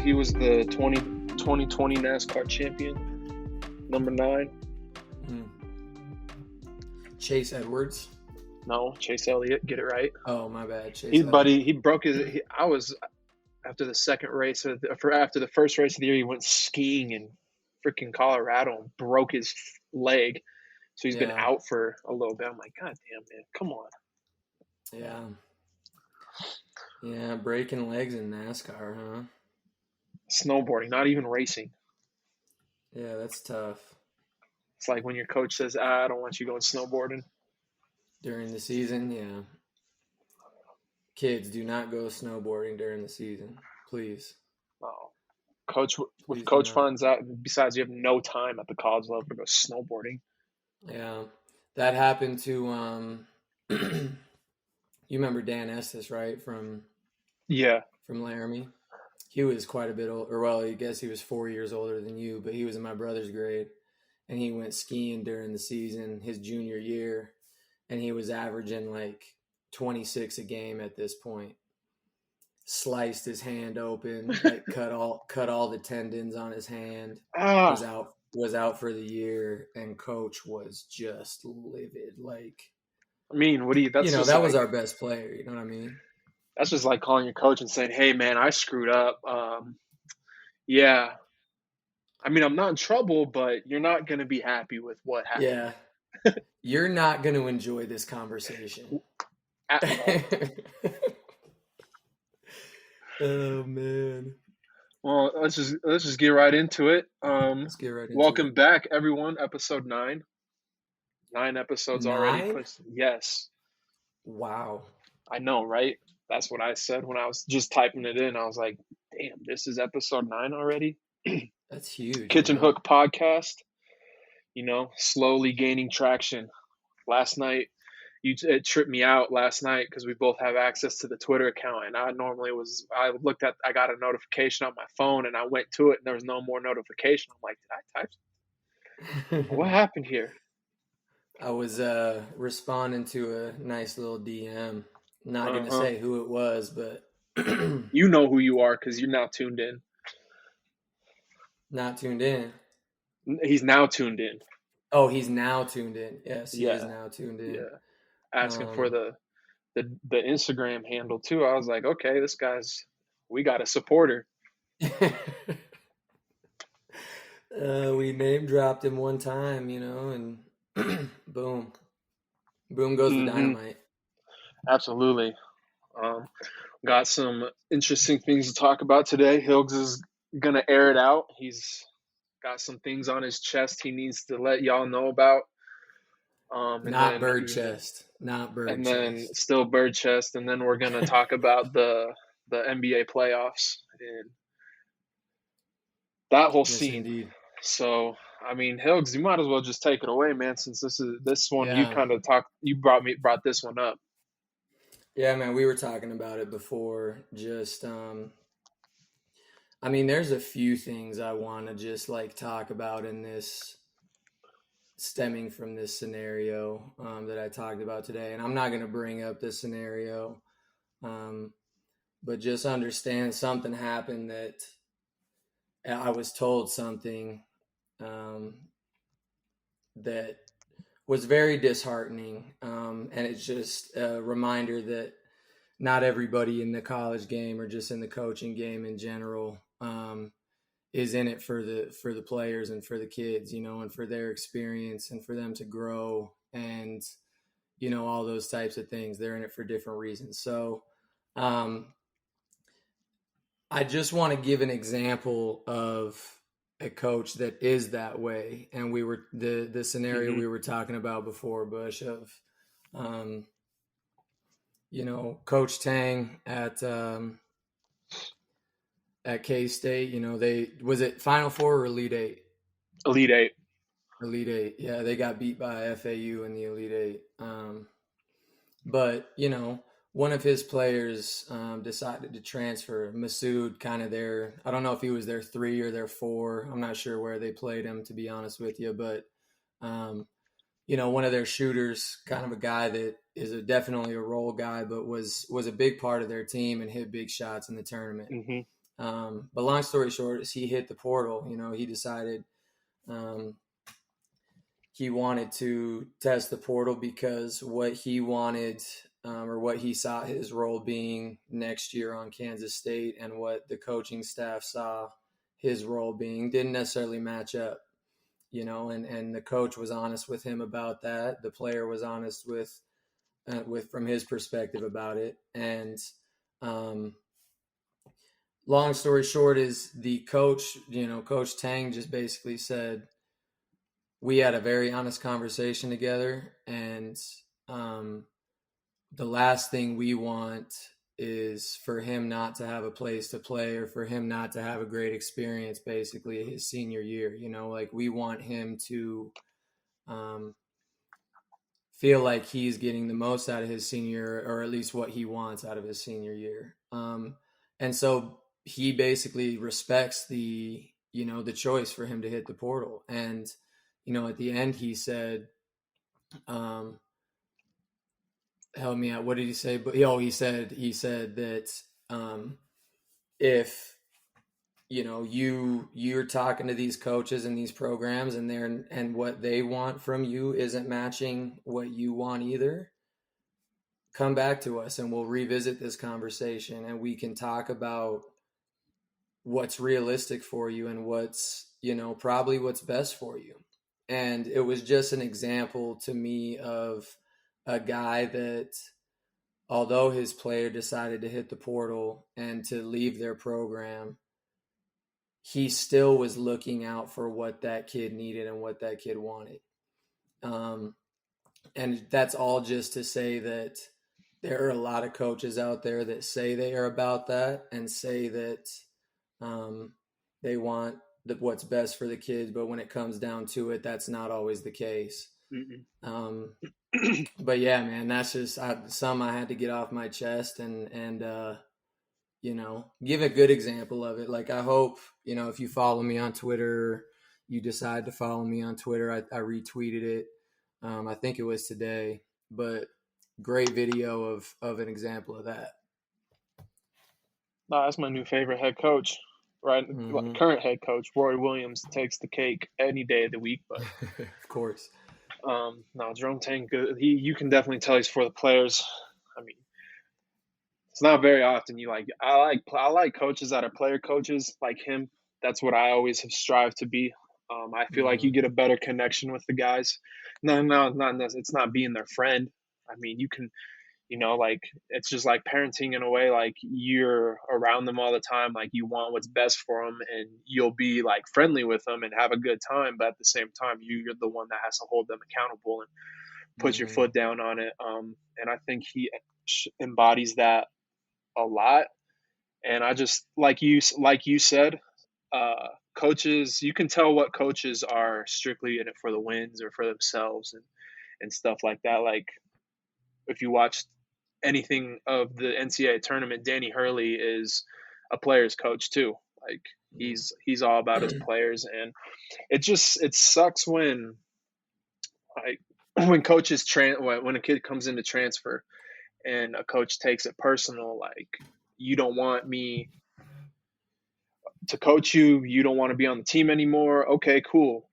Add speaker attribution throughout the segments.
Speaker 1: he was the 2020 NASCAR champion, number 9.
Speaker 2: Chase Edwards.
Speaker 1: No, Chase Elliott. Get it right.
Speaker 2: Oh, my bad. Chase
Speaker 1: He's
Speaker 2: Elliott.
Speaker 1: buddy. He broke his. I was after the second race after the first race of the year. He went skiing in freaking Colorado and broke his leg. So he's been out for a little bit. I'm like, God damn, man, come on.
Speaker 2: Yeah, breaking legs in NASCAR, huh?
Speaker 1: Snowboarding, not even racing.
Speaker 2: Yeah, that's tough.
Speaker 1: It's like when your coach says, I don't want you going snowboarding.
Speaker 2: During the season, yeah. Kids, do not go snowboarding during the season, please.
Speaker 1: Oh, coach finds out, besides you have no time at the college level to go snowboarding.
Speaker 2: Yeah, that happened to you remember Dan Estes, right? From Laramie. He was quite a bit old, or well, I guess he was 4 years older than you, but he was in my brother's grade, and he went skiing during the season his junior year, and he was averaging like 26 a game at this point. Sliced his hand open, like cut all the tendons on his hand. Was out for the year, and coach was just livid. Like,
Speaker 1: I mean,
Speaker 2: that was our best player. You know what I mean?
Speaker 1: That's just like calling your coach and saying, "Hey, man, I screwed up. Yeah, I mean, I'm not in trouble, but you're not going to be happy with what happened."
Speaker 2: Yeah, you're not going to enjoy this conversation. Oh man.
Speaker 1: Well, let's just get right into it.
Speaker 2: Let's get right into
Speaker 1: welcome back, everyone. Episode 9. 9 episodes
Speaker 2: 9?
Speaker 1: already. Yes.
Speaker 2: Wow.
Speaker 1: I know, right? That's what I said when I was just typing it in. I was like, "Damn, this is episode 9 already."
Speaker 2: That's huge.
Speaker 1: Kitchen Hook podcast. Slowly gaining traction. Last night, it tripped me out last night because we both have access to the Twitter account, and I got a notification on my phone, and I went to it, and there was no more notification. I'm like, did I type something? What happened here?
Speaker 2: I was responding to a nice little DM. Not going to say who it was, but
Speaker 1: you know who you are because you're now tuned in.
Speaker 2: Not tuned in.
Speaker 1: He's now tuned in.
Speaker 2: Oh, he's now tuned in. Yes, he is now tuned in.
Speaker 1: Yeah. Asking for the Instagram handle too. I was like, okay, we got a supporter.
Speaker 2: We name dropped him one time, and boom goes the dynamite.
Speaker 1: Absolutely. Got some interesting things to talk about today. Hilgs is gonna air it out. He's got some things on his chest he needs to let y'all know about.
Speaker 2: Not bird chest.
Speaker 1: And then still bird chest. And then we're going to talk about the NBA playoffs and that whole scene.
Speaker 2: Indeed.
Speaker 1: So, I mean, Hilgs, you might as well just take it away, man, since this one you kind of you brought this one up.
Speaker 2: Yeah, man, we were talking about it before. Just, I mean, there's a few things I want to just like talk about in this, stemming from this scenario that I talked about today. And I'm not going to bring up this scenario, but just understand something happened that I was told something that was very disheartening. And it's just a reminder that not everybody in the college game or just in the coaching game in general is in it for the players and for the kids, and for their experience and for them to grow and, all those types of things. They're in it for different reasons. So I just want to give an example of a coach that is that way. And we were the scenario we were talking about before, Bush, of, Coach Tang at K-State, was it Final Four or Elite Eight?
Speaker 1: Elite Eight.
Speaker 2: Elite Eight. Yeah, they got beat by FAU in the Elite Eight. But, one of his players decided to transfer. Masood, kind of I don't know if he was their 3 or their 4. I'm not sure where they played him, to be honest with you. But, one of their shooters, kind of a guy that is definitely a role guy, but was a big part of their team and hit big shots in the tournament. But long story short, is he hit the portal. He decided he wanted to test the portal because what he wanted, or what he saw his role being next year on Kansas State, and what the coaching staff saw his role being, didn't necessarily match up. And the coach was honest with him about that. The player was honest with from his perspective about it. And long story short is the coach, Coach Tang just basically said, we had a very honest conversation together, and the last thing we want is for him not to have a place to play, or for him not to have a great experience basically his senior year. Like, we want him to feel like he's getting the most out of his senior, or at least what he wants out of his senior year. And so he basically respects the choice for him to hit the portal. And, at the end he said, help me out. What did he say? But he said that if you're talking to these coaches and these programs, and what they want from you isn't matching what you want either, come back to us and we'll revisit this conversation, and we can talk about what's realistic for you and what's probably what's best for you. And it was just an example to me of a guy that, although his player decided to hit the portal and to leave their program, he still was looking out for what that kid needed and what that kid wanted. And that's all just to say that there are a lot of coaches out there that say they are about that and say that they want what's best for the kids, but when it comes down to it, that's not always the case. But yeah, man, that's just some I had to get off my chest, and give a good example of it. Like, I hope, if you follow me on Twitter, you decide to follow me on Twitter. I retweeted it. I think it was today, but great video of an example of that.
Speaker 1: That's my new favorite head coach, right? Mm-hmm. Current head coach, Roy Williams, takes the cake any day of the week. But
Speaker 2: of course,
Speaker 1: no, Jerome Tang, good. You can definitely tell he's for the players. I mean, it's not very often I like coaches that are player coaches like him. That's what I always have strived to be. I feel like you get a better connection with the guys. No, it's not being their friend. I mean, you can, it's just like parenting in a way. Like, you're around them all the time. Like, you want what's best for them, and you'll be like friendly with them and have a good time. But at the same time, you're the one that has to hold them accountable and put your foot down on it. And I think he embodies that a lot. And I just, like you said, coaches, you can tell what coaches are strictly in it for the wins or for themselves and stuff like that. Like, if you watched anything of the NCAA tournament, Danny Hurley is a player's coach too. Like, he's all about his players, and it sucks when coaches when a kid comes into transfer and a coach takes it personal. Like, you don't want me to coach you. You don't want to be on the team anymore. Okay, cool.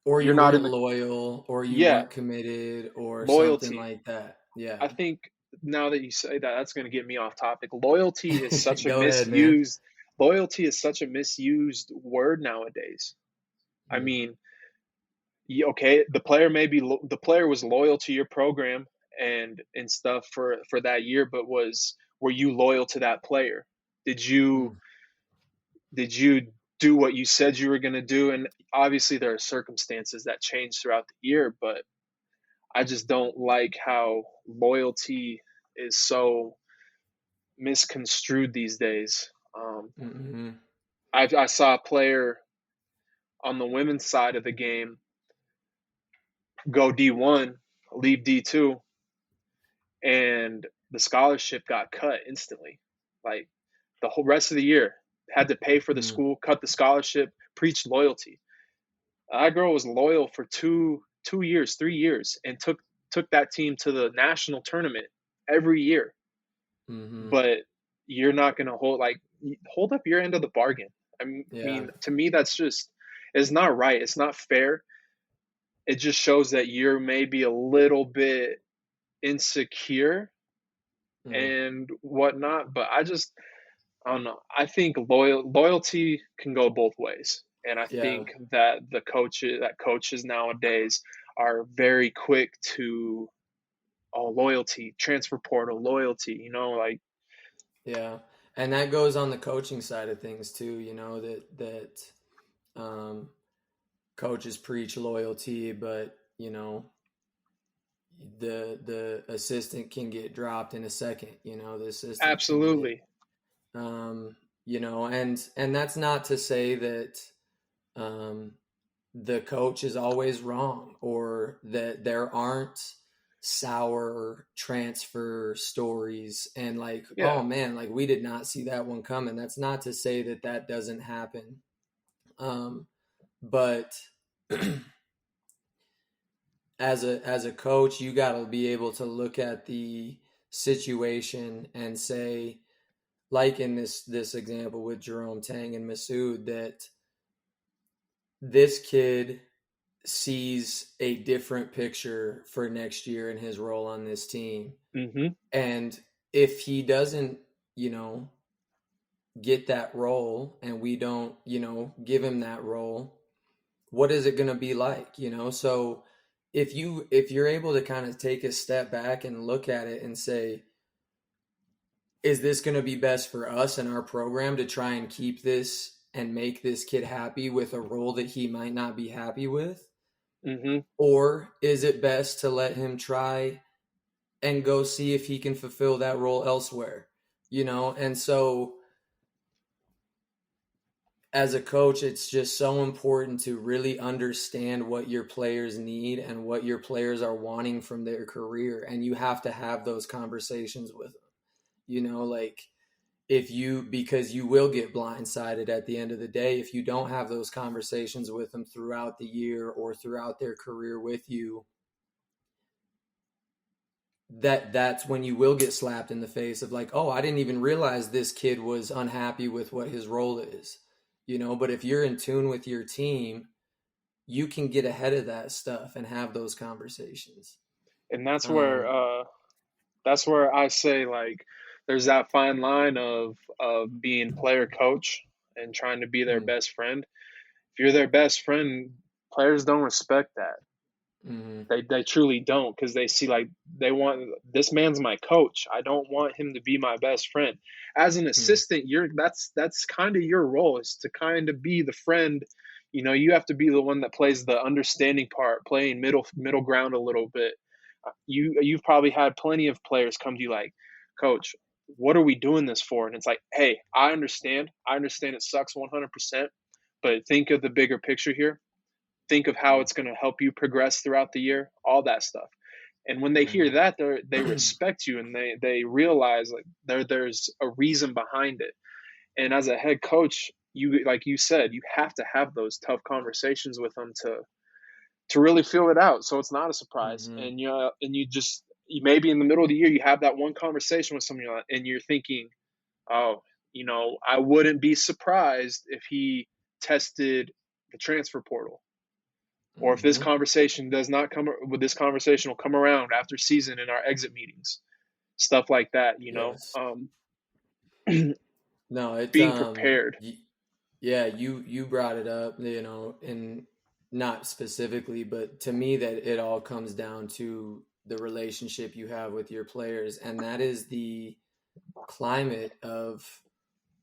Speaker 2: Or you're not loyal, or you weren't committed, or loyalty, something like that. Yeah.
Speaker 1: I think now that you say that, that's going to get me off topic. Loyalty is such a misused. Loyalty is such a misused word nowadays. I mean, okay, the player was loyal to your program and stuff for that year, but were you loyal to that player? Did you do what you said you were going to do? And obviously there are circumstances that change throughout the year, but I just don't like how loyalty is so misconstrued these days. I saw a player on the women's side of the game go D1, leave D2, and the scholarship got cut instantly. Like, the whole rest of the year, had to pay for the school, cut the scholarship, preach loyalty. That girl was loyal for 3 years, and took that team to the national tournament every year. But you're not going to hold, like, hold up your end of the bargain. I
Speaker 2: Yeah.
Speaker 1: mean, to me, that's just, it's not right. It's not fair. It just shows that you're maybe a little bit insecure
Speaker 2: Mm.
Speaker 1: and whatnot. But I don't know. I think loyalty can go both ways, and I
Speaker 2: Yeah.
Speaker 1: think that coaches nowadays are very quick to, oh, loyalty, transfer portal, loyalty. Like,
Speaker 2: Yeah. And that goes on the coaching side of things too, that um, coaches preach loyalty, but the assistant can get dropped in a second. The assistant can get
Speaker 1: absolutely,
Speaker 2: um, and that's not to say that um, the coach is always wrong or that there aren't sour transfer stories and like,
Speaker 1: yeah,
Speaker 2: oh man, like we did not see that one coming. That's not to say that that doesn't happen. But as a coach, you got to be able to look at the situation and say, like in this example with Jerome Tang and Masood, that this kid sees a different picture for next year in his role on this team.
Speaker 1: mm-hmm,
Speaker 2: And if he doesn't, get that role and we don't, give him that role, what is it going to be like, So if you're able to kind of take a step back and look at it and say, is this going to be best for us and our program to try and keep this and make this kid happy with a role that he might not be happy with?
Speaker 1: mm-hmm.
Speaker 2: Or is it best to let him try and go see if he can fulfill that role elsewhere? And so as a coach, it's just so important to really understand what your players need and what your players are wanting from their career. And you have to have those conversations with them, like because you will get blindsided at the end of the day if you don't have those conversations with them throughout the year or throughout their career with you. That's when you will get slapped in the face of like, oh, I didn't even realize this kid was unhappy with what his role is, but if you're in tune with your team, you can get ahead of that stuff and have those conversations.
Speaker 1: And
Speaker 2: um
Speaker 1: that's where I say, like, there's that fine line of being player coach and trying to be their
Speaker 2: mm,
Speaker 1: best friend. If you're their best friend, players don't respect that.
Speaker 2: mm,
Speaker 1: They truly don't, because they see, like, they want, this man's my coach. I don't want him to be my best friend. As an
Speaker 2: mm,
Speaker 1: assistant, that's kind of your role, is to kind of be the friend. You have to be the one that plays the understanding part, playing middle ground a little bit. You've probably had plenty of players come to you like, coach, what are we doing this for? And it's like, hey, I understand it sucks 100%, but think of the bigger picture here. Think of how
Speaker 2: mm,
Speaker 1: it's going to help you progress throughout the year, all that stuff. And when they hear
Speaker 2: mm,
Speaker 1: that, they respect you, and they realize, like, there's a reason behind it. And as a head coach, you, like you said, you have to have those tough conversations with them to really feel it out, so it's not a surprise.
Speaker 2: mm,
Speaker 1: And you maybe in the middle of the year you have that one conversation with someone, and you're thinking, oh, I wouldn't be surprised if he tested the transfer portal, or if this
Speaker 2: mm.
Speaker 1: conversation does not come, this conversation will come around after season in our exit meetings, stuff like that.
Speaker 2: Yes. No,
Speaker 1: Being prepared.
Speaker 2: yeah, you brought it up, and not specifically, but to me that it all comes down to the relationship you have with your players, and that is the climate of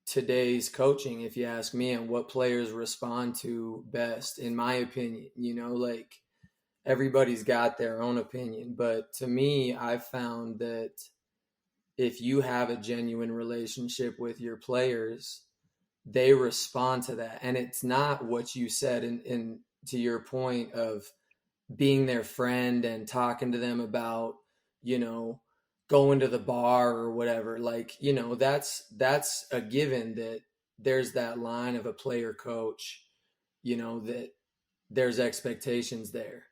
Speaker 2: today's coaching, if you ask me, and what players respond to best, in my opinion. Like everybody's got their own opinion, but to me, I've found that if you have a genuine relationship with your players, they respond to that. And it's not what you said in to your point of being their friend and talking to them about, you know, going to the bar or whatever. Like, that's a given, that there's that line of a player coach, that there's expectations there.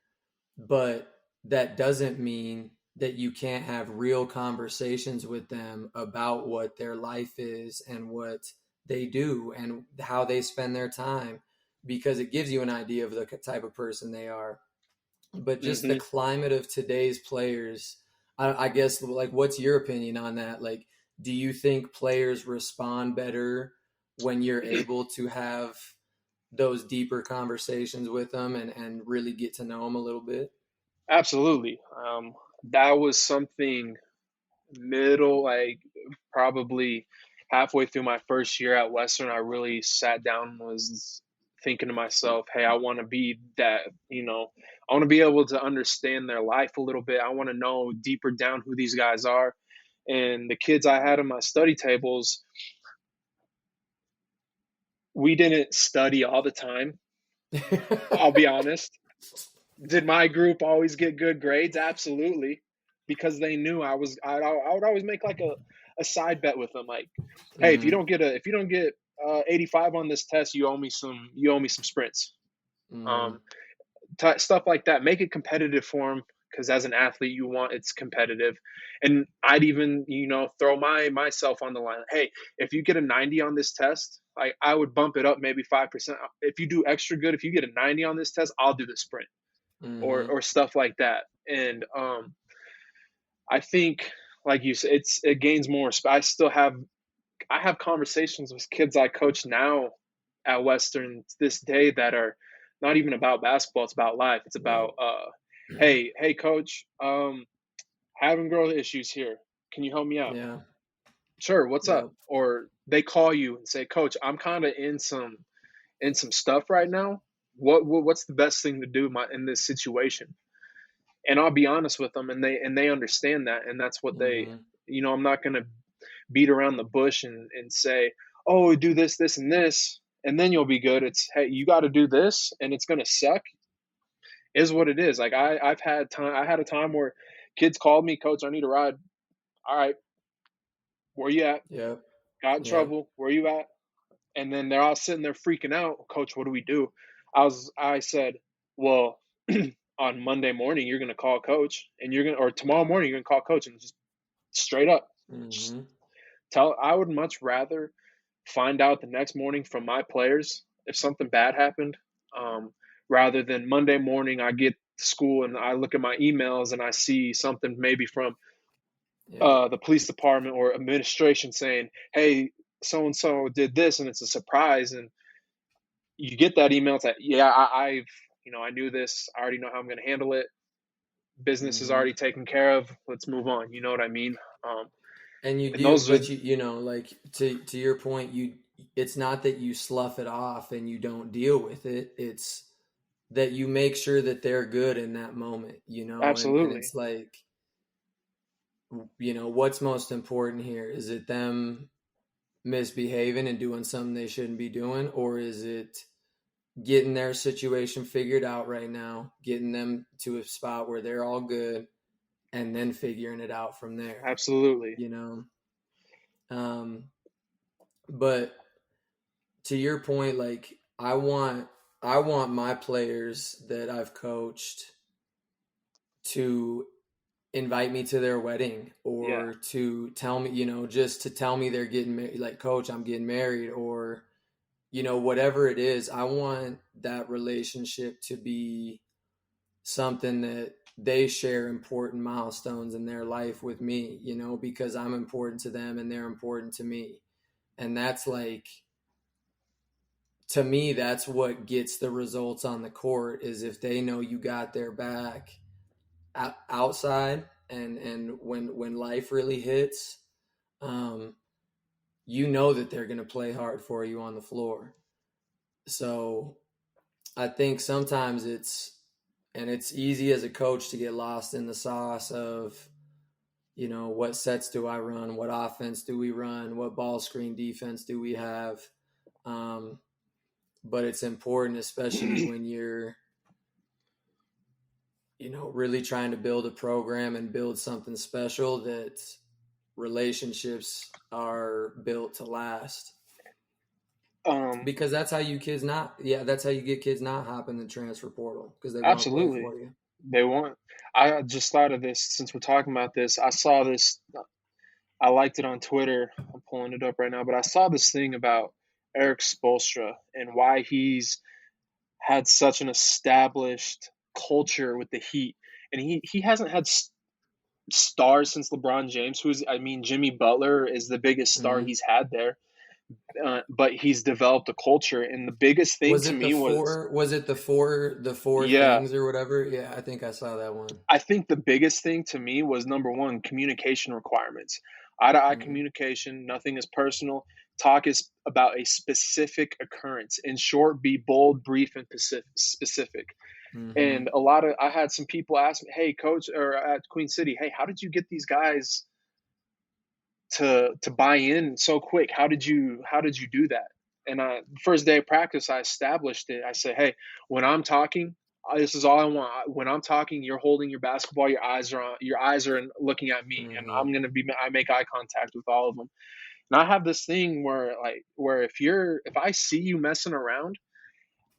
Speaker 2: But that doesn't mean that you can't have real conversations with them about what their life is and what they do and how they spend their time, because it gives you an idea of the type of person they are. But just the climate of today's players, I guess, like, what's your opinion on that? Like, do you think players respond better when you're able to have those deeper conversations with them and really get to know them a little bit?
Speaker 1: Absolutely. That was something middle, like probably halfway through my first year at Western. I really sat down and was thinking to myself, hey, I want to be that, I want to be able to understand their life a little bit. I want to know deeper down who these guys are. And the kids I had on my study tables, we didn't study all the time. I'll be honest. Did my group always get good grades? Absolutely, because they knew I would always make like a side bet with them, like, hey, if you don't get 85 on this test, you owe me some sprints,
Speaker 2: Mm-hmm.
Speaker 1: stuff like that. Make it competitive for them, because as an athlete, you want it's competitive. And I'd even throw myself on the line. Hey, if you get a 90 on this test, I would bump it up maybe 5%. If you do extra good, if you get a 90 on this test, I'll do the sprint,
Speaker 2: Mm-hmm.
Speaker 1: or stuff like that. And I think, like you said, it gains more respect. I have conversations with kids I coach now at Western this day that are not even about basketball. It's about life. It's
Speaker 2: Right.
Speaker 1: about hey coach, having girl issues here. Can you help me out?
Speaker 2: Yeah.
Speaker 1: Sure. What's up?
Speaker 2: Yeah.
Speaker 1: Or they call you and say, Coach, I'm kind of in some stuff right now. What's the best thing to do in this situation? And I'll be honest with them, and they understand that, and that's what they,
Speaker 2: Mm-hmm.
Speaker 1: I'm not going to beat around the bush and say, oh, do this, this, and this, and then you'll be good. It's, hey, you got to do this, and it's going to suck. Is what it is. Like I had a time where kids called me, Coach, I need a ride. All right, where you at?
Speaker 2: Yeah.
Speaker 1: Got in
Speaker 2: Yeah.
Speaker 1: trouble. Where you at? And then they're all sitting there freaking out. Coach, what do we do? I said, well, on Monday morning you're gonna call coach, and or tomorrow morning you're gonna call coach, and just straight up, just
Speaker 2: Mm-hmm.
Speaker 1: tell. I would much rather find out the next morning from my players if something bad happened, rather than Monday morning I get to school and I look at my emails and I see something maybe from
Speaker 2: Yeah.
Speaker 1: the police department or administration saying, hey, so and so did this, and it's a surprise. And you get that email that, yeah, I knew this. I already know how I'm going to handle it. Business is
Speaker 2: Mm-hmm.
Speaker 1: already taken care of. Let's move on. You know what I mean? Um,
Speaker 2: And you
Speaker 1: and
Speaker 2: do,
Speaker 1: those are,
Speaker 2: but you know, like, to your point, it's not that you slough it off and you don't deal with it. It's that you make sure that they're good in that moment, you know, and
Speaker 1: absolutely,
Speaker 2: it's like, you know, what's most important here? Is it them misbehaving and doing something they shouldn't be doing, or is it getting their situation figured out right now, getting them to a spot where they're all good, and then figuring it out from there,
Speaker 1: absolutely,
Speaker 2: you know? Um, but to your point, like, I want my players that I've coached to invite me to their wedding,
Speaker 1: yeah,
Speaker 2: or to tell me, you know, just to tell me they're getting married, like, Coach, I'm getting married, or, you know, whatever it is. I want that relationship to be something that they share important milestones in their life with me, you know, because I'm important to them and they're important to me. And that's like, to me, that's what gets the results on the court, is if they know you got their back outside, and when life really hits, um, you know that they're going to play hard for you on the floor. So I think sometimes it's easy as a coach to get lost in the sauce of, you know, what sets do I run? What offense do we run? What ball screen defense do we have? Um, but it's important, especially when you're, you know, really trying to build a program and build something special, that relationships are built to last.
Speaker 1: um,
Speaker 2: Because that's how you kids not, yeah, that's how you get kids not hopping the transfer portal, because they want to play
Speaker 1: absolutely.
Speaker 2: for you.
Speaker 1: They want. I just thought of this since we're talking about this. I saw this. I liked it on Twitter. I'm pulling it up right now, but I saw this thing about Eric Spoelstra and why he's had such an established culture with the Heat, and he hasn't had stars since LeBron James. Jimmy Butler is the biggest star
Speaker 2: Mm-hmm.
Speaker 1: he's had there, but he's developed a culture, and the biggest thing
Speaker 2: Was
Speaker 1: to
Speaker 2: it the
Speaker 1: me was,
Speaker 2: four? Was it the four
Speaker 1: yeah,
Speaker 2: things or whatever? Yeah, I think I saw that one.
Speaker 1: I think the biggest thing to me was number one, communication requirements. Eye to eye
Speaker 2: Mm-hmm.
Speaker 1: communication, nothing is personal. Talk is about a specific occurrence. In short, be bold, brief, and specific.
Speaker 2: Mm-hmm.
Speaker 1: And I had some people ask me, hey, coach, or at Queen City, hey, how did you get these guys to buy in so quick? How did you do that? And first day of practice, I established it. I said, hey, when I'm talking, this is all I want. When I'm talking, you're holding your basketball. Your eyes are looking at me, and
Speaker 2: Mm-hmm.
Speaker 1: I make eye contact with all of them. And I have this thing where if I see you messing around,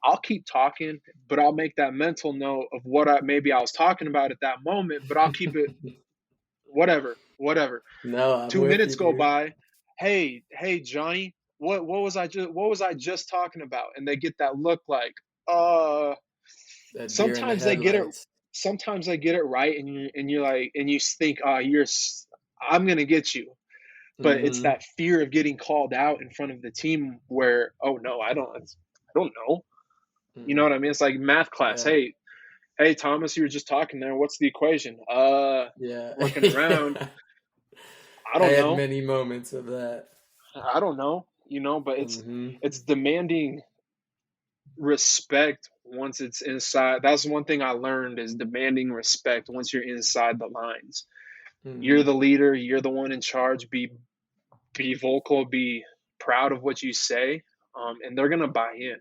Speaker 1: I'll keep talking, but I'll make that mental note of what maybe I was talking about at that moment, but I'll keep it whatever.
Speaker 2: No, I'm
Speaker 1: Two
Speaker 2: with
Speaker 1: minutes
Speaker 2: you,
Speaker 1: go
Speaker 2: dude.
Speaker 1: by. Hey, Johnny, what was I just talking about? And they get that look like, uh.
Speaker 2: That deer in the
Speaker 1: Sometimes they get it.
Speaker 2: headlights.
Speaker 1: Sometimes they get it right, and you're like, and you think, I'm gonna get you. But it's
Speaker 2: Mm-hmm.
Speaker 1: that fear of getting called out in front of the team where, oh no, I don't know. You know
Speaker 2: Mm-mm.
Speaker 1: what I mean? It's like math class.
Speaker 2: Yeah,
Speaker 1: Hey, Thomas, you were just talking there. What's the equation?
Speaker 2: yeah.
Speaker 1: Looking around. I
Speaker 2: I
Speaker 1: don't
Speaker 2: had
Speaker 1: know.
Speaker 2: many moments of that.
Speaker 1: I don't know. But it's
Speaker 2: Mm-hmm.
Speaker 1: it's demanding respect once it's inside. That's one thing I learned is demanding respect once you're inside the lines. You're
Speaker 2: Mm-hmm.
Speaker 1: the leader. You're the one in charge. Be vocal. Be proud of what you say, and they're gonna buy in.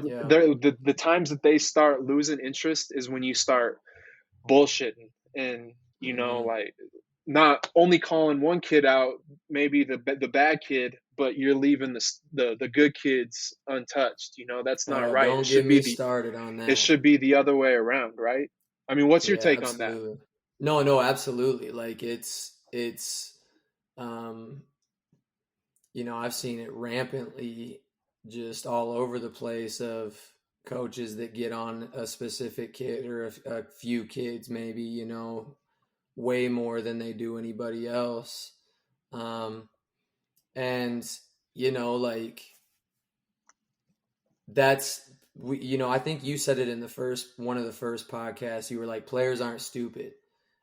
Speaker 2: Yeah.
Speaker 1: The times that they start losing interest is when you start bullshitting and
Speaker 2: Mm-hmm.
Speaker 1: like not only calling one kid out, maybe the bad kid, but you're leaving the good kids untouched. That's not
Speaker 2: Oh,
Speaker 1: right.
Speaker 2: don't get me started on
Speaker 1: It
Speaker 2: that.
Speaker 1: should be the other way around, right? I mean, what's your
Speaker 2: Yeah,
Speaker 1: take on that?
Speaker 2: absolutely. No, no, absolutely. Like it's um I've seen it rampantly just all over the place of coaches that get on a specific kid or a few kids maybe, way more than they do anybody else. Um and like that's I think you said it in the first one of the first podcasts. You were like, players aren't stupid,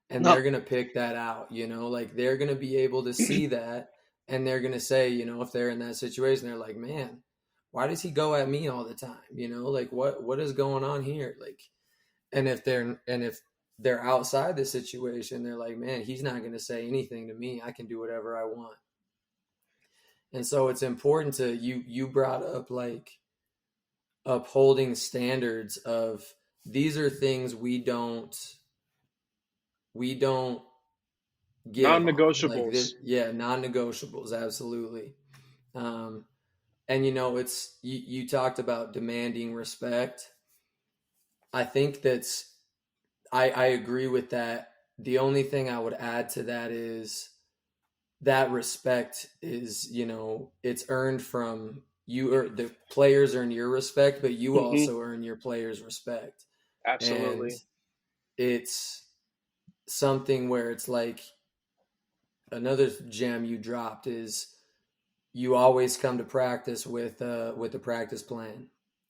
Speaker 2: and they're
Speaker 1: No.
Speaker 2: gonna pick that out. Like they're gonna be able to see that, and they're gonna say, if they're in that situation, they're like, man, why does he go at me all the time? Like what is going on here? Like, and if they're outside the situation, they're like, man, he's not gonna say anything to me. I can do whatever I want. And so it's important to you brought up like upholding standards of these are things we don't give on like this.
Speaker 1: Non-negotiables.
Speaker 2: Yeah, non-negotiables, absolutely. um and it's you talked about demanding respect. I think I agree with that. The only thing I would add to that is that respect is it's earned from you, or the players earn your respect, but you
Speaker 1: Hmm.
Speaker 2: also earn your players respect. And
Speaker 1: Absolutely.
Speaker 2: it's something where it's like another gem you dropped is you always come to practice with a practice plan.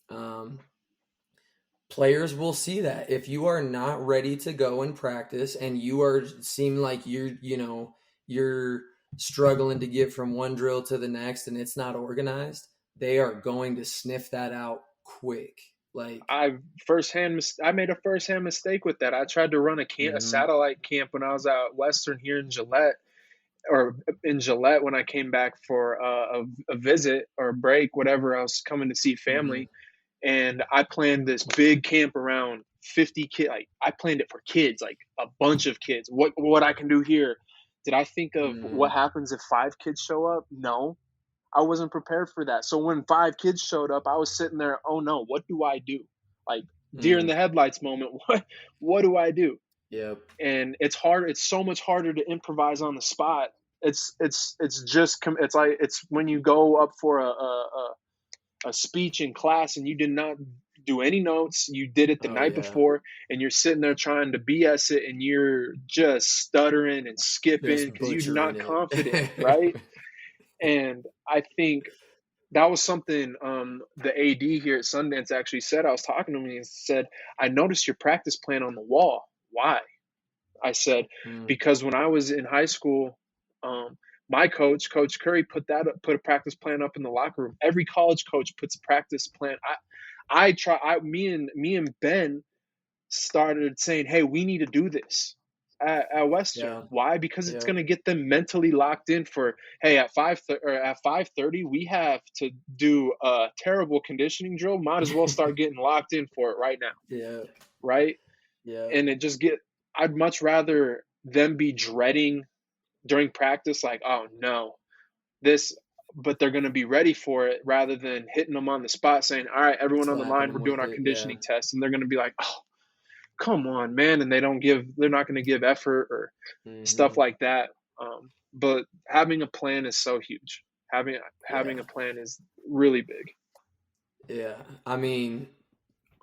Speaker 2: Um, Players will see that if you are not ready to go and practice and you are seem like you're struggling to get from one drill to the next and it's not organized, they are going to sniff that out quick. Like,
Speaker 1: I made a firsthand mistake with that. I tried to run a
Speaker 2: mm-hmm,
Speaker 1: satellite camp when I was out Western here in Gillette, or in Gillette when I came back for a visit or a break, whatever. I was coming to see
Speaker 2: mm-hmm,
Speaker 1: family, and I planned this big camp around 50 kids. Like I planned it for kids, like a bunch of kids. What I can do here? Did I think of what
Speaker 2: mm-hmm.
Speaker 1: happens if 5 kids show up? No, I wasn't prepared for that. So when 5 kids showed up, I was sitting there. Oh no, what do I do? Like deer in
Speaker 2: Mm,
Speaker 1: the headlights moment. What do I do?
Speaker 2: yep.
Speaker 1: And it's hard. It's so much harder to improvise on the spot it's like it's when you go up for a speech in class and you did not do any notes, you did it the
Speaker 2: Oh
Speaker 1: night
Speaker 2: yeah.
Speaker 1: before, and you're sitting there trying to BS it, and you're just stuttering and skipping
Speaker 2: Just
Speaker 1: because you're not
Speaker 2: butchering
Speaker 1: confident,
Speaker 2: it.
Speaker 1: right? And I think that was something the AD here at Sundance actually said. I was talking to him and he said, "I noticed your practice plan on the wall. Why?" I said,
Speaker 2: Mm,
Speaker 1: "Because when I was in high school, my coach, Coach Curry, put a practice plan up in the locker room. Every college coach puts a practice plan. Me and Ben started saying, "Hey, we need to do this at Western.
Speaker 2: yeah.
Speaker 1: Why? Because it's
Speaker 2: Yeah.
Speaker 1: going to get them mentally locked in for, hey, at 5:30, we have to do a terrible conditioning drill. Might as well start getting locked in for it right now,
Speaker 2: Yeah.
Speaker 1: right?"
Speaker 2: Yeah.
Speaker 1: And I'd much rather them be dreading during practice, like, oh no, this, but they're going to be ready for it rather than hitting them on the spot saying, all right, everyone on the
Speaker 2: Slapping
Speaker 1: line,
Speaker 2: them
Speaker 1: we're doing
Speaker 2: with
Speaker 1: our
Speaker 2: it. Yeah.
Speaker 1: conditioning test. And they're going to be like, oh, come on, man. And they're not going to give effort or stuff
Speaker 2: Mm-hmm.
Speaker 1: like that. But having a plan is so huge. Having
Speaker 2: Yeah.
Speaker 1: a plan is really big.
Speaker 2: Yeah. I mean,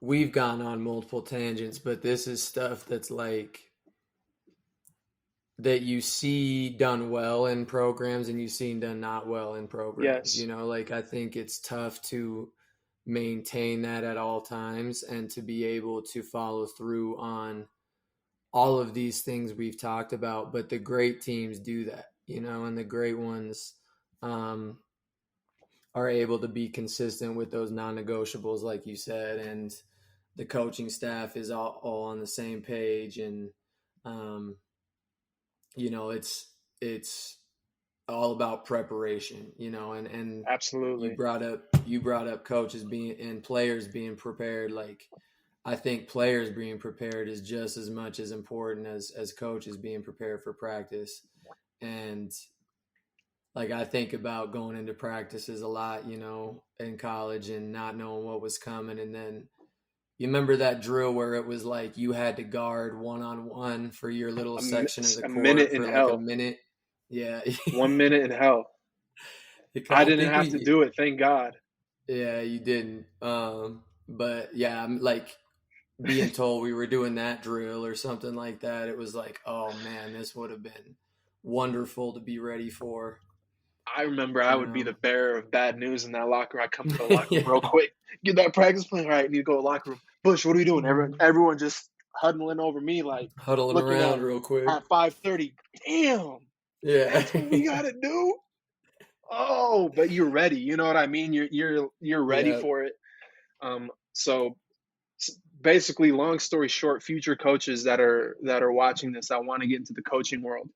Speaker 2: we've gone on multiple tangents, but this is stuff that's like that you see done well in programs and you see done not well in programs.
Speaker 1: Yes,
Speaker 2: Like I think it's tough to maintain that at all times and to be able to follow through on all of these things we've talked about. But the great teams do that, and the great ones um, are able to be consistent with those non-negotiables, like you said, and the coaching staff is all on the same page. And um, it's all about preparation, and you
Speaker 1: absolutely.
Speaker 2: brought up coaches being and players being prepared. Like I think players being prepared is just as much as important as coaches being prepared for practice. And like I think about going into practices a lot, in college and not knowing what was coming. And then you remember that drill where it was like you had to guard one on one for your little section of the
Speaker 1: A minute
Speaker 2: court
Speaker 1: in
Speaker 2: for like a
Speaker 1: hell.
Speaker 2: minute. Yeah.
Speaker 1: 1 minute in hell. I
Speaker 2: I
Speaker 1: didn't
Speaker 2: think
Speaker 1: have to
Speaker 2: we,
Speaker 1: do it. Thank God.
Speaker 2: yeah, you didn't. But yeah, I'm like being told we were doing that drill or something like that. It was like, oh man, this would have been wonderful to be ready for,
Speaker 1: I remember I
Speaker 2: you
Speaker 1: would be
Speaker 2: know?
Speaker 1: the bearer of bad news in that locker room. I come to the locker room real
Speaker 2: Yeah.
Speaker 1: quick, get that practice plan. All right, need to go to the locker room. Bush, what are we doing? Everyone just huddling over me, like
Speaker 2: Huddling
Speaker 1: looking
Speaker 2: around real quick.
Speaker 1: at 5:30. Damn,
Speaker 2: Yeah.
Speaker 1: that's what we gotta do. Oh, but you're ready. You know what I mean? You're ready
Speaker 2: Yeah.
Speaker 1: for it. So basically, long story short, future coaches that are watching this, I want to get into the coaching world.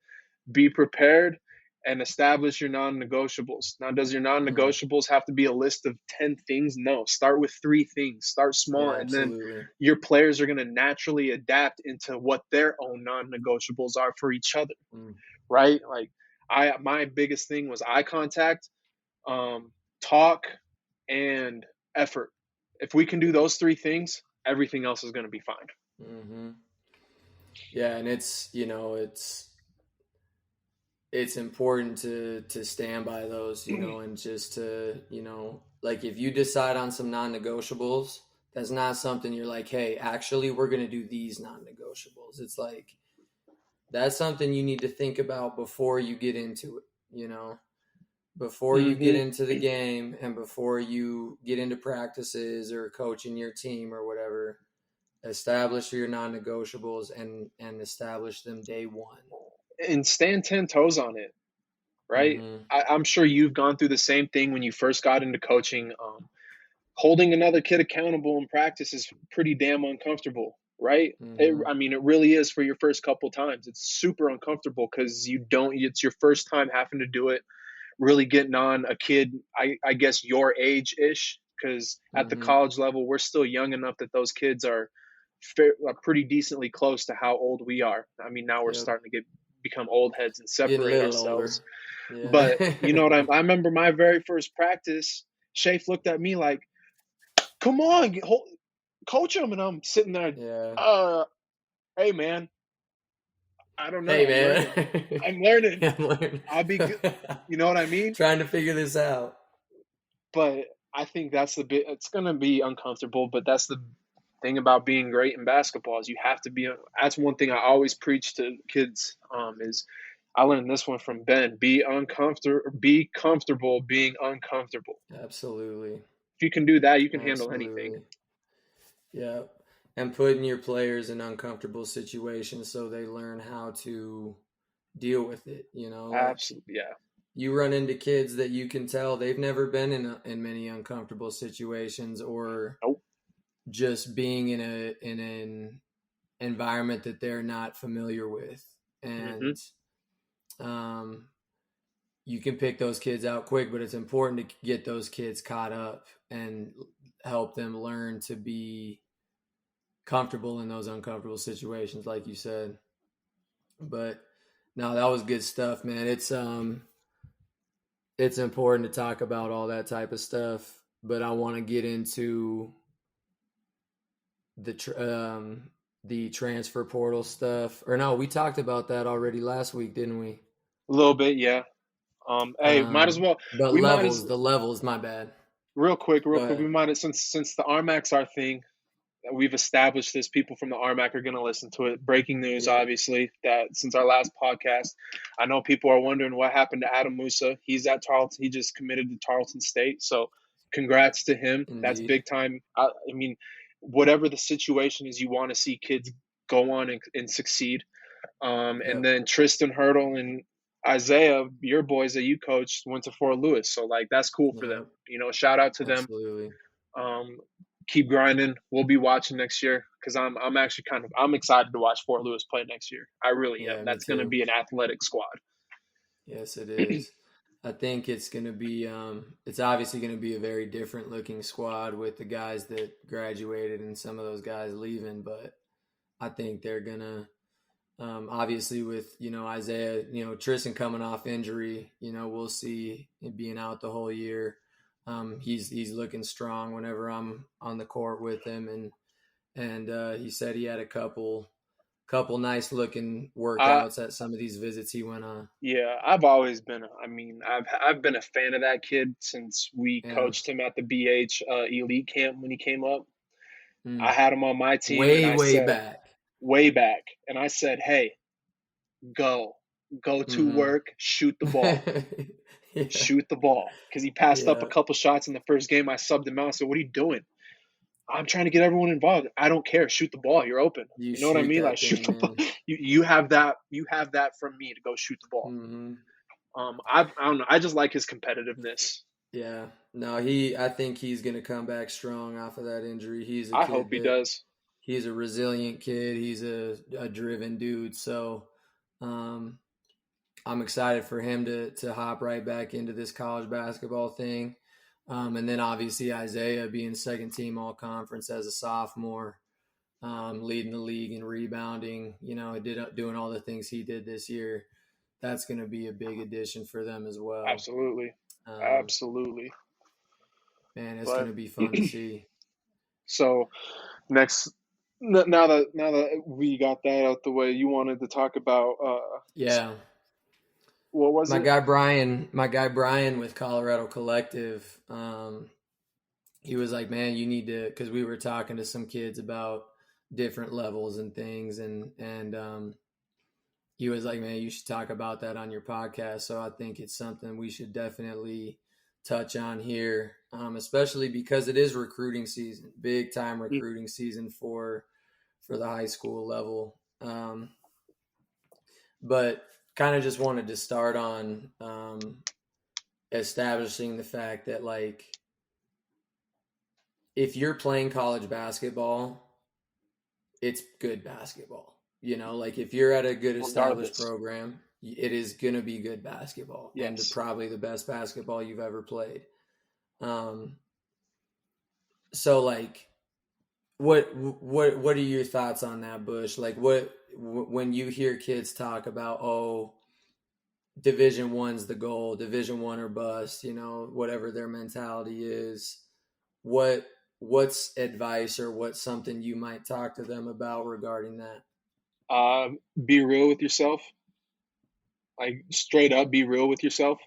Speaker 1: Be prepared and establish your non-negotiables. Now, does your
Speaker 2: Mm.
Speaker 1: non-negotiables have to be a list of 10 things? No. Start with 3 things. Start small,
Speaker 2: Yeah,
Speaker 1: and then
Speaker 2: absolutely.
Speaker 1: your players are going to naturally adapt into what their own non-negotiables are for each other,
Speaker 2: Mm.
Speaker 1: right? Like my biggest thing was eye contact, talk, and effort. If we can do those 3 things, everything else is going to be fine.
Speaker 2: Mm-hmm. Yeah, and it's important to stand by those, and just to, like if you decide on some non-negotiables, that's not something you're like, hey, actually we're going to do these non-negotiables. It's like that's something you need to think about before you get into it, before you get
Speaker 1: Mm-hmm.
Speaker 2: into the game and before you get into practices or coaching your team or whatever. Establish your non-negotiables and establish them day one.
Speaker 1: And stand 10 toes on it, right?
Speaker 2: Mm-hmm.
Speaker 1: I'm sure you've gone through the same thing when you first got into coaching. Holding another kid accountable in practice is pretty damn uncomfortable, right?
Speaker 2: Mm-hmm.
Speaker 1: I mean, it really is for your first couple times. It's super uncomfortable because it's your first time having to do it, really getting on a kid, I guess your age ish, because at the
Speaker 2: Mm-hmm.
Speaker 1: college level, we're still young enough that those kids are pretty decently close to how old we are. I mean, now we're
Speaker 2: Yep.
Speaker 1: starting to become old heads and
Speaker 2: Getting a
Speaker 1: separate
Speaker 2: little
Speaker 1: ourselves.
Speaker 2: older. Yeah.
Speaker 1: But you know what I remember my very first practice, Shafe looked at me like, come on, coach him. And I'm sitting there,
Speaker 2: Yeah.
Speaker 1: uh, hey, man, I don't know.
Speaker 2: Hey,
Speaker 1: I'm learning.
Speaker 2: man.
Speaker 1: I'm learning.
Speaker 2: Yeah, I'm learning.
Speaker 1: I'll be good. You know what I mean?
Speaker 2: Trying to figure this out.
Speaker 1: But I think that's the bit. It's gonna be uncomfortable, but that's the thing about being great in basketball is you have to be. That's one thing I always preach to kids. Is I learned this one from Ben. Be comfortable being uncomfortable.
Speaker 2: Absolutely.
Speaker 1: If you can do that, you can handle anything.
Speaker 2: Absolutely. Yeah. And putting your players in uncomfortable situations so they learn how to deal with it. Like
Speaker 1: Absolutely, yeah.
Speaker 2: you run into kids that you can tell they've never been in many uncomfortable situations, or
Speaker 1: Nope.
Speaker 2: just being in an environment that they're not familiar with. And um, you can pick those kids out quick, but it's important to get those kids caught up and help them learn to be comfortable in those uncomfortable situations, like you said. But no, that was good stuff, man. It's important to talk about all that type of stuff, but I want to get into the transfer portal stuff. Or no, we talked about that already last week, didn't we?
Speaker 1: A little bit, yeah. Hey, might as well.
Speaker 2: But
Speaker 1: We might as
Speaker 2: the levels, my bad.
Speaker 1: real quick.
Speaker 2: Go
Speaker 1: We
Speaker 2: ahead.
Speaker 1: might have since the RMAC's our thing. We've established this. People from the RMAC are going to listen to it. Breaking news,
Speaker 2: Yeah.
Speaker 1: obviously, that since our last podcast, I know people are wondering what happened to Adam Musa. He's at Tarleton. He just committed to Tarleton State. So, congrats to him. That's
Speaker 2: Indeed.
Speaker 1: big time. I mean, whatever the situation is, you want to see kids go on and succeed. And then Tristan Hurdle and Isaiah, your boys that you coached, went to Fort Lewis. So, like, that's cool for them. Shout out to them.
Speaker 2: Absolutely.
Speaker 1: Keep grinding. We'll be watching next year because I'm actually I'm excited to watch Fort Lewis play next year. I really am.
Speaker 2: Me
Speaker 1: That's going to
Speaker 2: too.
Speaker 1: be an athletic squad.
Speaker 2: Yes, it is. I think it's going to be it's obviously going to be a very different looking squad with the guys that graduated and some of those guys leaving, but I think they're going to obviously with, Isaiah, Tristan coming off injury, we'll see him being out the whole year. He's looking strong whenever I'm on the court with him, and he said he had a couple nice looking workouts at some of these visits he went on.
Speaker 1: Yeah, I've always been. I've been a fan of that kid since we coached him at the BH elite camp when he came up. I had him on my team, and I
Speaker 2: way
Speaker 1: said
Speaker 2: back,
Speaker 1: and I said, "Hey, go to work, shoot the ball." Shoot the ball, because he passed up a couple shots in the first game. I subbed him out. I said, "What are you doing?" I'm trying to get everyone involved. I don't care. Shoot the ball. You're open. You know what I mean? Like, shoot the ball. You have that. You have that from me to go shoot the ball. I don't know. I just like his competitiveness.
Speaker 2: Yeah. No, I think he's going to come back strong off of that injury.
Speaker 1: I hope he does.
Speaker 2: He's a resilient kid. He's a driven dude. So, I'm excited for him to hop right back into this college basketball thing. And then obviously Isaiah being second team all conference as a sophomore, leading the league in rebounding, doing all the things he did this year. That's going to be a big addition for them as well.
Speaker 1: Absolutely. Absolutely.
Speaker 2: Man, it's going to be fun to see.
Speaker 1: So now that we got that out the way, you wanted to talk about what was
Speaker 2: my guy Brian with Colorado Collective, he was like, man, you need to, because we were talking to some kids about different levels and things, and he was like, man, you should talk about that on your podcast. So I think it's something we should definitely touch on here, especially because it is recruiting season, big time recruiting season for the high school level. But kind of just wanted to start on establishing the fact that, like, if you're playing college basketball, it's good basketball. Like if you're at a good established program, it is going to be good basketball, and probably the best basketball you've ever played. So like, what are your thoughts on that, Bush? Like, when you hear kids talk about, Division I's the goal, Division I or bust, whatever their mentality is, what's advice or what's something you might talk to them about regarding that?
Speaker 1: Be real with yourself. Like straight up, be real with yourself.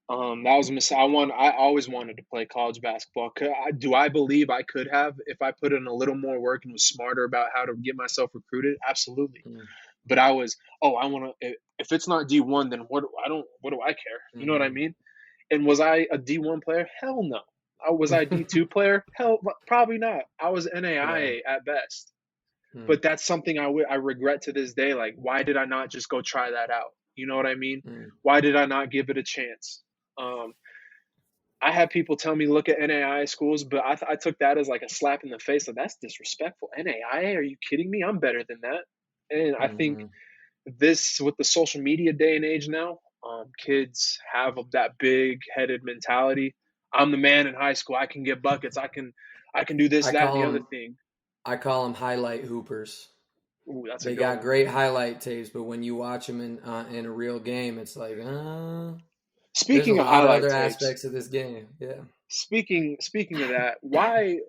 Speaker 1: That was a mistake. I always wanted to play college basketball. Do I believe I could have if I put in a little more work and was smarter about how to get myself recruited? Absolutely.
Speaker 2: Mm.
Speaker 1: But I was, oh, I want to. If it's not D1, then what do I care? You know what I
Speaker 2: Mm-hmm.
Speaker 1: mean? And was I a D1 player? Hell no. Was I a D2 player? Hell, probably not. I was
Speaker 2: Yeah.
Speaker 1: NAIA at best.
Speaker 2: Mm.
Speaker 1: But that's something I regret to this day. Like, why did I not just go try that out? You know what I mean?
Speaker 2: Mm.
Speaker 1: Why did I not give it a chance? Um, I had people tell me look at NAIA schools, but I took that as like a slap in the face. Like, that's disrespectful. NAIA? Are you kidding me? I'm better than that. And I think
Speaker 2: Mm-hmm.
Speaker 1: this with the social media day and age now, kids have that big headed mentality. I'm the man in high school. I can get buckets. I can do this,
Speaker 2: I
Speaker 1: that, and
Speaker 2: call
Speaker 1: the other
Speaker 2: them
Speaker 1: thing.
Speaker 2: highlight hoopers.
Speaker 1: Ooh, that's a
Speaker 2: They
Speaker 1: good
Speaker 2: got
Speaker 1: one.
Speaker 2: great highlight tapes, but when you watch them in a real game, it's like, there's a
Speaker 1: Speaking of
Speaker 2: lot of
Speaker 1: highlight
Speaker 2: other
Speaker 1: tapes,
Speaker 2: aspects of this game. Yeah.
Speaker 1: speaking of that, why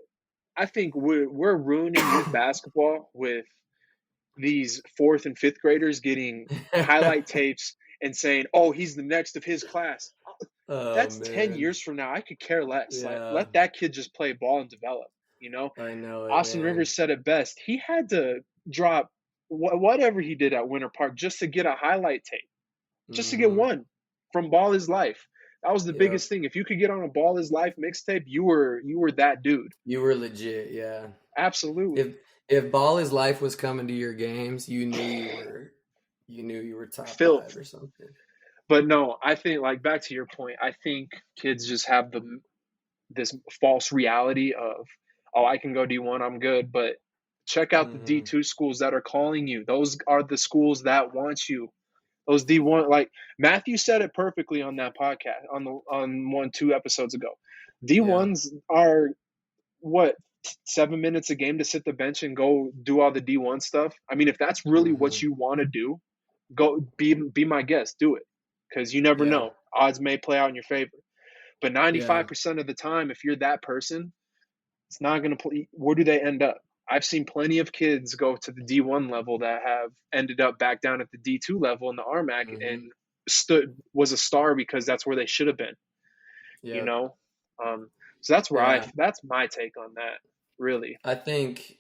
Speaker 1: I think we're ruining youth basketball with these fourth and fifth graders getting highlight tapes and saying, "Oh, he's the next of his class."
Speaker 2: Oh
Speaker 1: That's 10
Speaker 2: man.
Speaker 1: years from now. I could care less. Like,
Speaker 2: Yeah.
Speaker 1: let that kid just play ball and develop. You know,
Speaker 2: I know it,
Speaker 1: Austin
Speaker 2: man.
Speaker 1: Rivers said it best. He had to drop whatever he did at Winter Park just to get a highlight tape, just to get
Speaker 2: Mm-hmm.
Speaker 1: one from Ball Is Life. That was the
Speaker 2: Yep.
Speaker 1: biggest thing. If you could get on a Ball Is Life mixtape, you were that dude.
Speaker 2: You were legit, yeah.
Speaker 1: Absolutely.
Speaker 2: If if Ball is Life was coming to your games, you knew you were top five
Speaker 1: Filth.
Speaker 2: or something.
Speaker 1: But no, I think like back to your point, I think kids just have this false reality of, oh, I can go D1, I'm good. But check out the
Speaker 2: Mm-hmm.
Speaker 1: D2 schools that are calling you. Those are the schools that want you. Those D1, like Matthew said it perfectly on that podcast on 1 2 episodes ago.
Speaker 2: Yeah.
Speaker 1: D1s are what 7 minutes a game to sit the bench and go do all the D1 stuff. I mean, if that's really what
Speaker 2: Mm-hmm.
Speaker 1: you want to do, go be my guest, do it, because you never
Speaker 2: Yeah.
Speaker 1: know. Odds may play out in your favor. But
Speaker 2: Yeah.
Speaker 1: 95% of the time, if you're that person, it's not going to play. Where do they end up? I've seen plenty of kids go to the D1 level that have ended up back down at the D2 level in the RMAC
Speaker 2: Mm-hmm.
Speaker 1: and was a star because that's where they should have been. You
Speaker 2: Yep.
Speaker 1: know, so
Speaker 2: Yeah.
Speaker 1: that's my take on that. Really.
Speaker 2: I think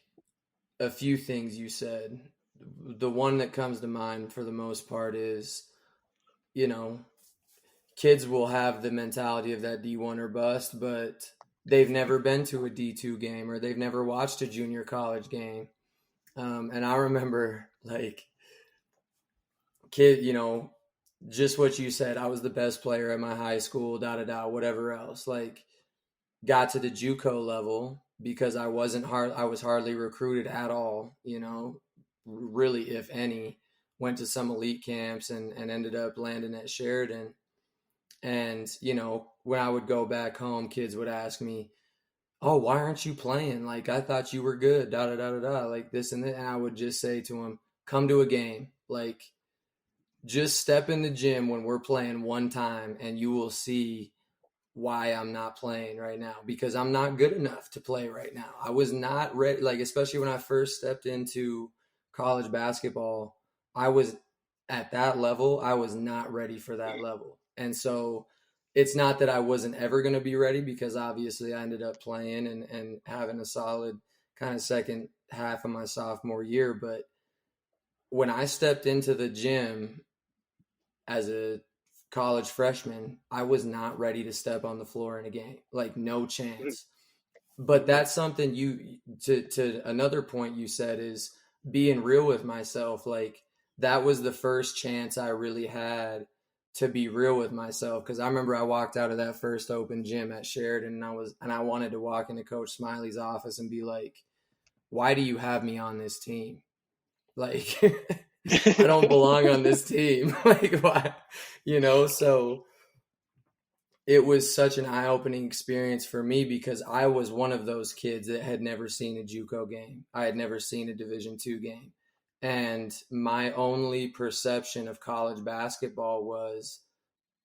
Speaker 2: a few things you said. The one that comes to mind for the most part is, you know, kids will have the mentality of that D1 or bust, but they've never been to a D2 game or they've never watched a junior college game. And I remember, like, kid, just what you said. I was the best player at my high school, da da da, whatever else. Like, got to the JUCO level because I wasn't hard. I was hardly recruited at all. Really, if any. Went to some elite camps and ended up landing at Sheridan. And when I would go back home, kids would ask me, "Oh, why aren't you playing? Like, I thought you were good." Da da da da da. Like this and that. And I would just say to them, "Come to a game. Like, just step in the gym when we're playing one time, and you will see why I'm not playing right now, because I'm not good enough to play right now. I was not ready, like, especially when I first stepped into college basketball, I was at that level, I was not ready for that level. And so it's not that I wasn't ever going to be ready, because obviously I ended up playing and having a solid kind of second half of my sophomore year. But when I stepped into the gym as a college freshman, I was not ready to step on the floor in a game. Like, no chance. But
Speaker 1: Mm-hmm.
Speaker 2: that's something to another point you said is being real with myself. Like, that was the first chance I really had to be real with myself, because I remember I walked out of that first open gym at Sheridan, and I wanted to walk into Coach Smiley's office and be like, "Why do you have me on this team? Like, I don't belong on this team." Like, why? So it was such an eye-opening experience for me, because I was one of those kids that had never seen a JUCO game. I had never seen a Division II game. And my only perception of college basketball was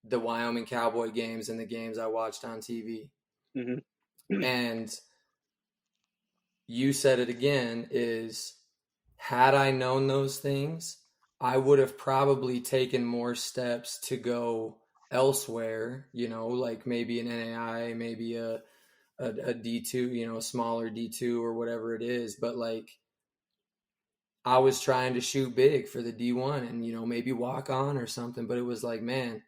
Speaker 2: the Wyoming Cowboy games and the games I watched on TV.
Speaker 1: Mm-hmm.
Speaker 2: And you said it again, is had I known those things, I would have probably taken more steps to go elsewhere, like maybe an NAI, maybe a D2, a smaller D2 or whatever it is. But like, I was trying to shoot big for the D1 and, maybe walk on or something. But it was like, man,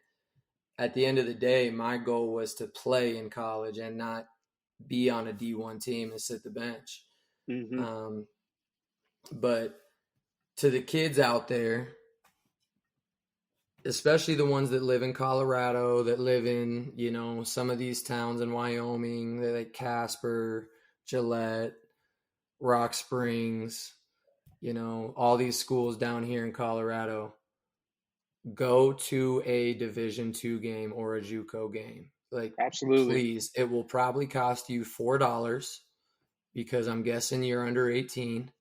Speaker 2: at the end of the day, my goal was to play in college and not be on a D1 team and sit the bench.
Speaker 1: Mm-hmm.
Speaker 2: But to the kids out there, especially the ones that live in Colorado, that live in, some of these towns in Wyoming, like Casper, Gillette, Rock Springs, all these schools down here in Colorado, go to a Division II game or a JUCO game. Like,
Speaker 1: Absolutely.
Speaker 2: please, it will probably cost you $4 because I'm guessing you're under 18.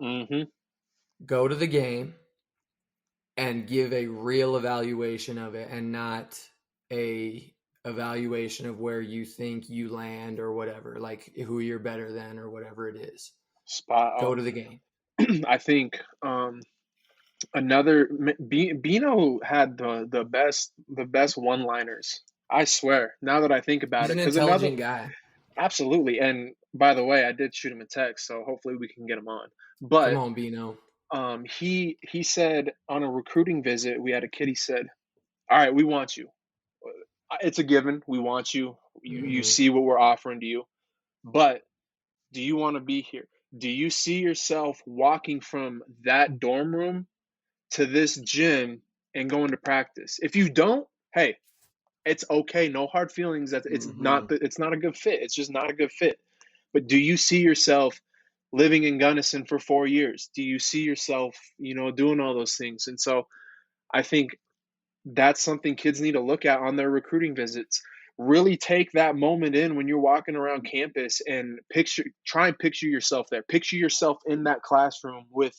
Speaker 1: Mm-hmm.
Speaker 2: Go to the game and give a real evaluation of it, and not a evaluation of where you think you land or whatever, like who you're better than or whatever it is.
Speaker 1: Spot
Speaker 2: Go
Speaker 1: on.
Speaker 2: to the game.
Speaker 1: I think another Bino had the best one-liners. I swear. Now that I think about
Speaker 2: He's
Speaker 1: it,
Speaker 2: an
Speaker 1: because another
Speaker 2: intelligent guy.
Speaker 1: absolutely. And by the way, I did shoot him a text, so hopefully we can get him on.
Speaker 2: Come
Speaker 1: But
Speaker 2: on, Bino.
Speaker 1: he said on a recruiting visit, we had a kid. He said, "All right, we want you. It's a given. We want you. You
Speaker 2: Mm-hmm.
Speaker 1: see what we're offering to you, but do you want to be here? Do you see yourself walking from that dorm room to this gym and going to practice? If you don't, hey, it's okay. No hard feelings. That
Speaker 2: Mm-hmm.
Speaker 1: it's not a good fit. It's just not a good fit. But do you see yourself living in Gunnison for 4 years? Do you see yourself, doing all those things?" And so I think that's something kids need to look at on their recruiting visits. Really take that moment in when you're walking around campus and try and picture yourself there. Picture yourself in that classroom with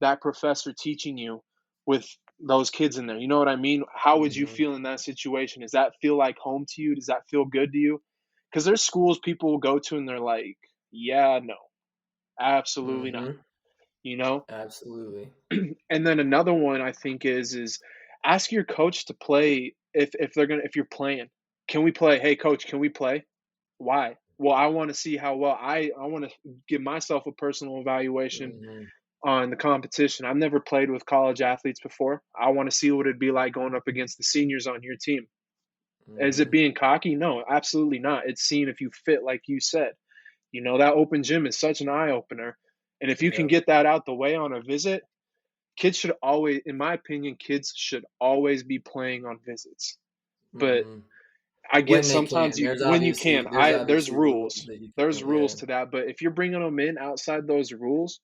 Speaker 1: that professor teaching you, with those kids in there. You know what I mean? How would you
Speaker 2: Mm-hmm.
Speaker 1: feel in that situation? Does that feel like home to you? Does that feel good to you? Because there's schools people will go to and they're like, yeah, no, absolutely not.
Speaker 2: Mm-hmm.
Speaker 1: You know?
Speaker 2: Absolutely.
Speaker 1: And then another one I think is ask your coach to play if you're playing. Can we play? Hey coach, can we play? Why? Well, I want to see how well I want to give myself a personal evaluation
Speaker 2: Mm-hmm.
Speaker 1: on the competition. I've never played with college athletes before. I want to see what it'd be like going up against the seniors on your team. Is it
Speaker 2: Mm-hmm.
Speaker 1: being cocky? No, absolutely not. It's seeing if you fit, like you said. That open gym is such an eye opener. And if you can
Speaker 2: Yep.
Speaker 1: get that out the way on a visit, kids should always, in my opinion, kids should always be playing on visits. But
Speaker 2: Mm-hmm.
Speaker 1: I get
Speaker 2: When they
Speaker 1: sometimes
Speaker 2: can,
Speaker 1: you when you can,
Speaker 2: there's
Speaker 1: there's
Speaker 2: obviously rules
Speaker 1: rules.
Speaker 2: that you
Speaker 1: There's
Speaker 2: can't. Yeah.
Speaker 1: rules to that. But if you're bringing them in outside those rules,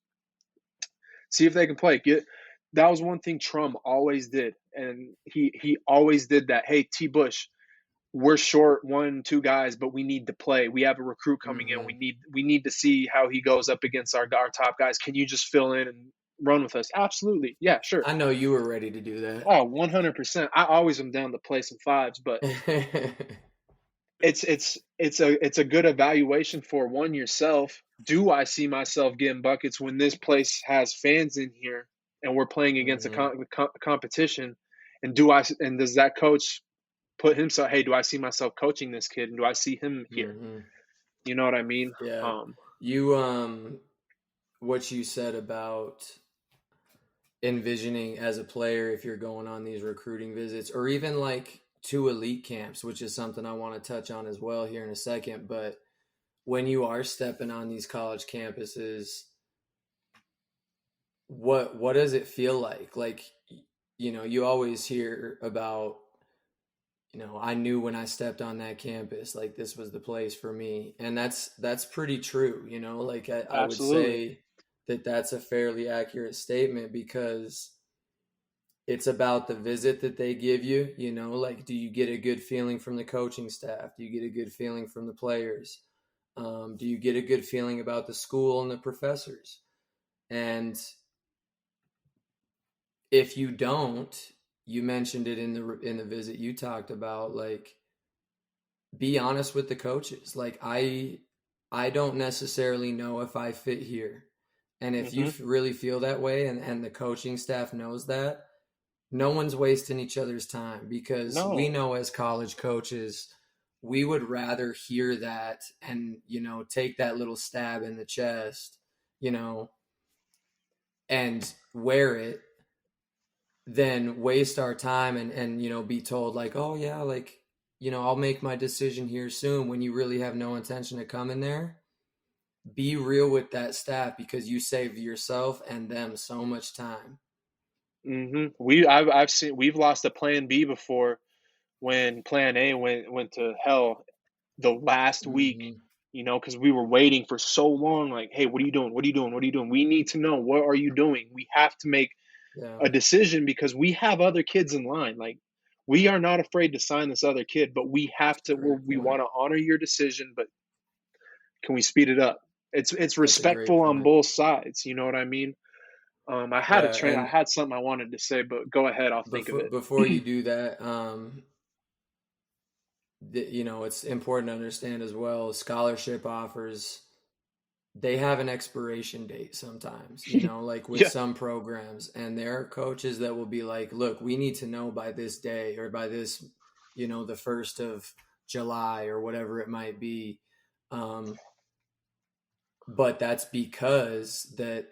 Speaker 1: see if they can play. That was one thing Trump always did, and he always did that. Hey, T. Bush, we're short 1, 2 guys, but we need to play. We have a recruit coming in.
Speaker 2: Mm-hmm.
Speaker 1: We need to see how he goes up against our top guys. Can you just fill in and run with us? Absolutely, yeah, sure.
Speaker 2: I know you were ready to do that.
Speaker 1: Oh, 100%. I always am down to play some fives, but it's a good evaluation for one yourself. Do I see myself getting buckets when this place has fans in here and we're playing against a
Speaker 2: Mm-hmm.
Speaker 1: competition? And does that coach put himself? Hey, do I see myself coaching this kid? And do I see him here?
Speaker 2: Mm-hmm.
Speaker 1: You know what I mean?
Speaker 2: Yeah.
Speaker 1: Um,
Speaker 2: You what you said about envisioning as a player if you're going on these recruiting visits or even like to elite camps, which is something I want to touch on as well here in a second. But when you are stepping on these college campuses, what does it feel like? Like, you always hear about, I knew when I stepped on that campus, like this was the place for me. And that's pretty true, like I would
Speaker 1: Absolutely.
Speaker 2: say that that's a fairly accurate statement because it's about the visit that they give you, like, do you get a good feeling from the coaching staff? Do you get a good feeling from the players? Do you get a good feeling about the school and the professors? And if you don't, you mentioned it in the visit you talked about, like, be honest with the coaches. Like, I don't necessarily know if I fit here. And if you really feel that way, and the coaching staff knows that, no one's wasting each other's time, because we know as college coaches, we would rather hear that and, take that little stab in the chest, and wear it, than waste our time and be told like, oh yeah, like, I'll make my decision here soon, when you really have no intention of coming there. Be real with that staff, because you save yourself and them so much time.
Speaker 1: I've seen, we've lost a plan B before, when plan A went to hell the last week, because we were waiting for so long. Like, hey, what are you doing? What are you doing? What are you doing? We need to know, what are you doing? We have to make a decision, because we have other kids in line. Like, we are not afraid to sign this other kid, but we have to. We want to honor your decision, but can we speed it up? It's respectful on both sides. You know what I mean? I had something I wanted to say, but go ahead. I'll think of it.
Speaker 2: Before you do that, it's important to understand as well, scholarship offers, they have an expiration date sometimes, like with some programs, and there are coaches that will be like, look, we need to know by this day, or by this, the 1st of July, or whatever it might be. But that's because that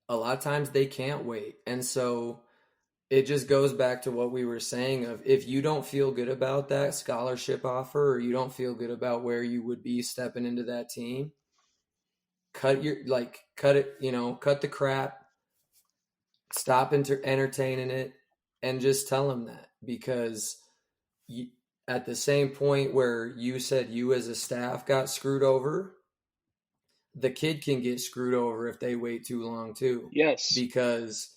Speaker 2: a lot of times they can't wait. And so it just goes back to what we were saying of, if you don't feel good about that scholarship offer, or you don't feel good about where you would be stepping into that team, cut the crap, stop entertaining it, and just tell them that. Because at the same point where you said you as a staff got screwed over, the kid can get screwed over if they wait too long too.
Speaker 1: Yes.
Speaker 2: Because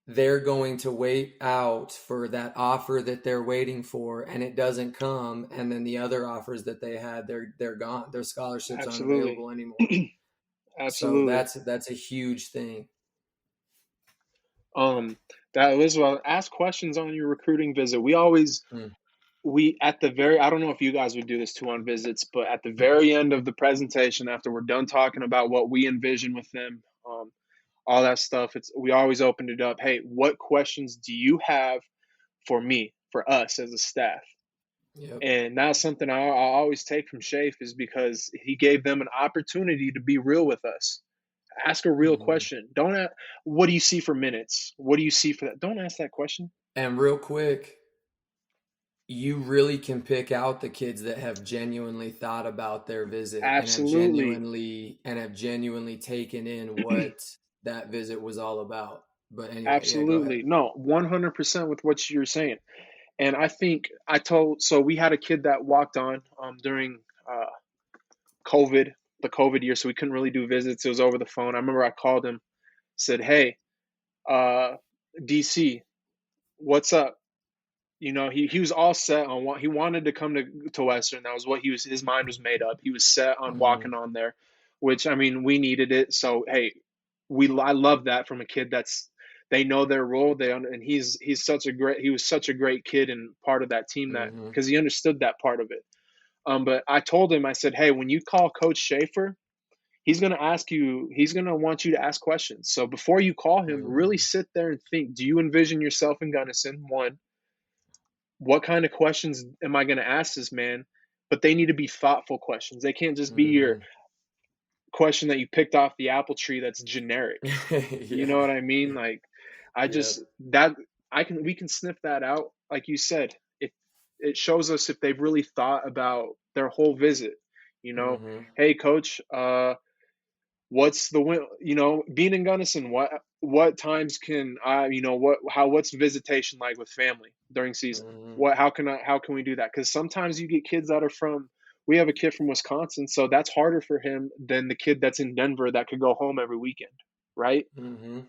Speaker 2: they're going to wait out for that offer that they're waiting for, and it doesn't come, and then the other offers that they had, they're gone. Their scholarships aren't available anymore.
Speaker 1: Absolutely.
Speaker 2: So that's a huge thing.
Speaker 1: That was, well, ask questions on your recruiting visit. We always at the very, I don't know if you guys would do this too on visits, but at the very end of the presentation, after we're done talking about what we envision with them, all that stuff, we always opened it up. Hey, what questions do you have for me, for us as a staff?
Speaker 2: Yep.
Speaker 1: And that's something I always take from Shafe, is because he gave them an opportunity to be real with us. Ask a real question. Don't ask, what do you see for minutes? What do you see for that? Don't ask that question.
Speaker 2: And real quick, you really can pick out the kids that have genuinely thought about their visit.
Speaker 1: Absolutely.
Speaker 2: and have genuinely taken in what that visit was all about. But anyway,
Speaker 1: absolutely. No, 100% with what you're saying. And I think so we had a kid that walked on during the COVID year, so we couldn't really do visits. It was over the phone. I remember I called him, said, hey, DC, what's up? He was all set on what he wanted to come to Western. That was what his mind was made up. He was set on walking on there, which, I mean, we needed it. So, hey, I love that from a kid they know their role. And he was such a great kid and part of that team, that because he understood that part of it. But I told him, I said, hey, when you call Coach Schaefer, he's going to want you to ask questions. So before you call him, really sit there and think, do you envision yourself in Gunnison? One, what kind of questions am I going to ask this man? But they need to be thoughtful questions. They can't just be your question that you picked off the apple tree that's generic. You know what I mean? Like, we can sniff that out. Like you said, if it shows us if they've really thought about their whole visit. Hey, coach, what's being in Gunnison, what times can I, what's visitation like with family during season? How can we do that? Because sometimes you get kids that are we have a kid from Wisconsin, so that's harder for him than the kid that's in Denver that could go home every weekend, right?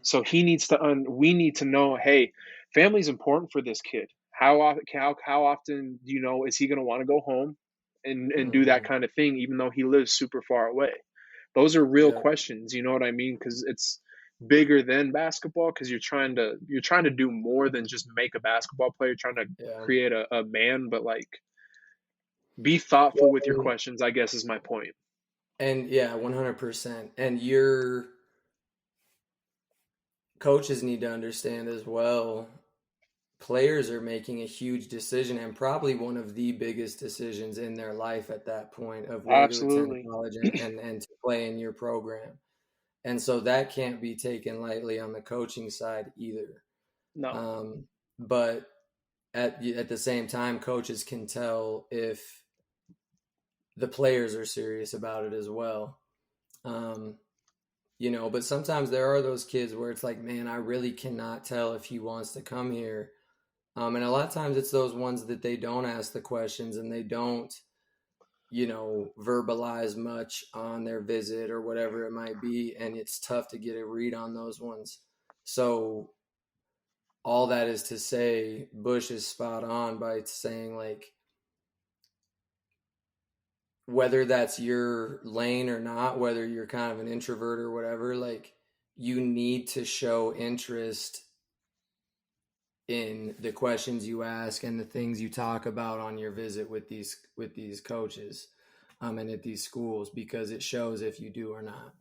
Speaker 1: So we need to know, hey, family's important for this kid. How often is he going to want to go home and do that kind of thing, even though he lives super far away? Those are real questions, you know what I mean? Because it's bigger than basketball, because you're trying to do more than just make a basketball player. You're trying to create a man, but like, be thoughtful with your questions, I guess, is my point.
Speaker 2: And 100%. And you're coaches need to understand as well, players are making a huge decision and probably one of the biggest decisions in their life at that point of where to attend
Speaker 1: Absolutely.
Speaker 2: college and to play in your program. And so that can't be taken lightly on the coaching side either.
Speaker 1: No.
Speaker 2: But at the same time, coaches can tell if the players are serious about it as well. You know, but sometimes there are those kids where it's like, man, I really cannot tell if he wants to come here. And a lot of times it's those ones that they don't ask the questions and they don't, you know, verbalize much on their visit or whatever it might be. And it's tough to get a read on those ones. So all that is to say, Bush is spot on by saying, like, whether that's your lane or not, whether you're kind of an introvert or whatever, like, you need to show interest in the questions you ask and the things you talk about on your visit with these coaches and at these schools, because it shows if you do or not.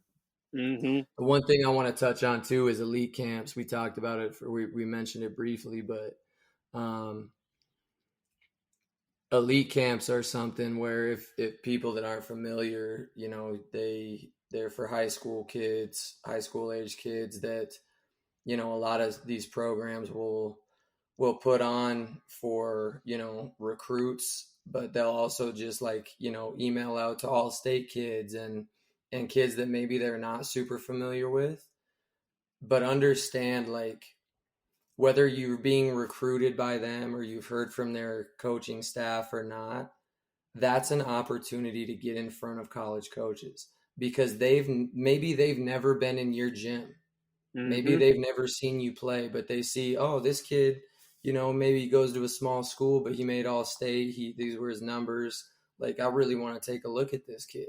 Speaker 1: Mm-hmm.
Speaker 2: The one thing I want to touch on too is elite camps. We talked about it, we mentioned it briefly, but elite camps are something where if people that aren't familiar, you know, they're for high school age kids that, you know, a lot of these programs will put on for, you know, recruits, but they'll also just, like, you know, email out to all state kids and kids that maybe they're not super familiar with, but understand, like, whether you're being recruited by them or you've heard from their coaching staff or not, that's an opportunity to get in front of college coaches, because maybe they've never been in your gym.
Speaker 1: Mm-hmm.
Speaker 2: Maybe they've never seen you play, but they see, oh, this kid, you know, maybe he goes to a small school, but he made all state. These were his numbers. Like, I really want to take a look at this kid.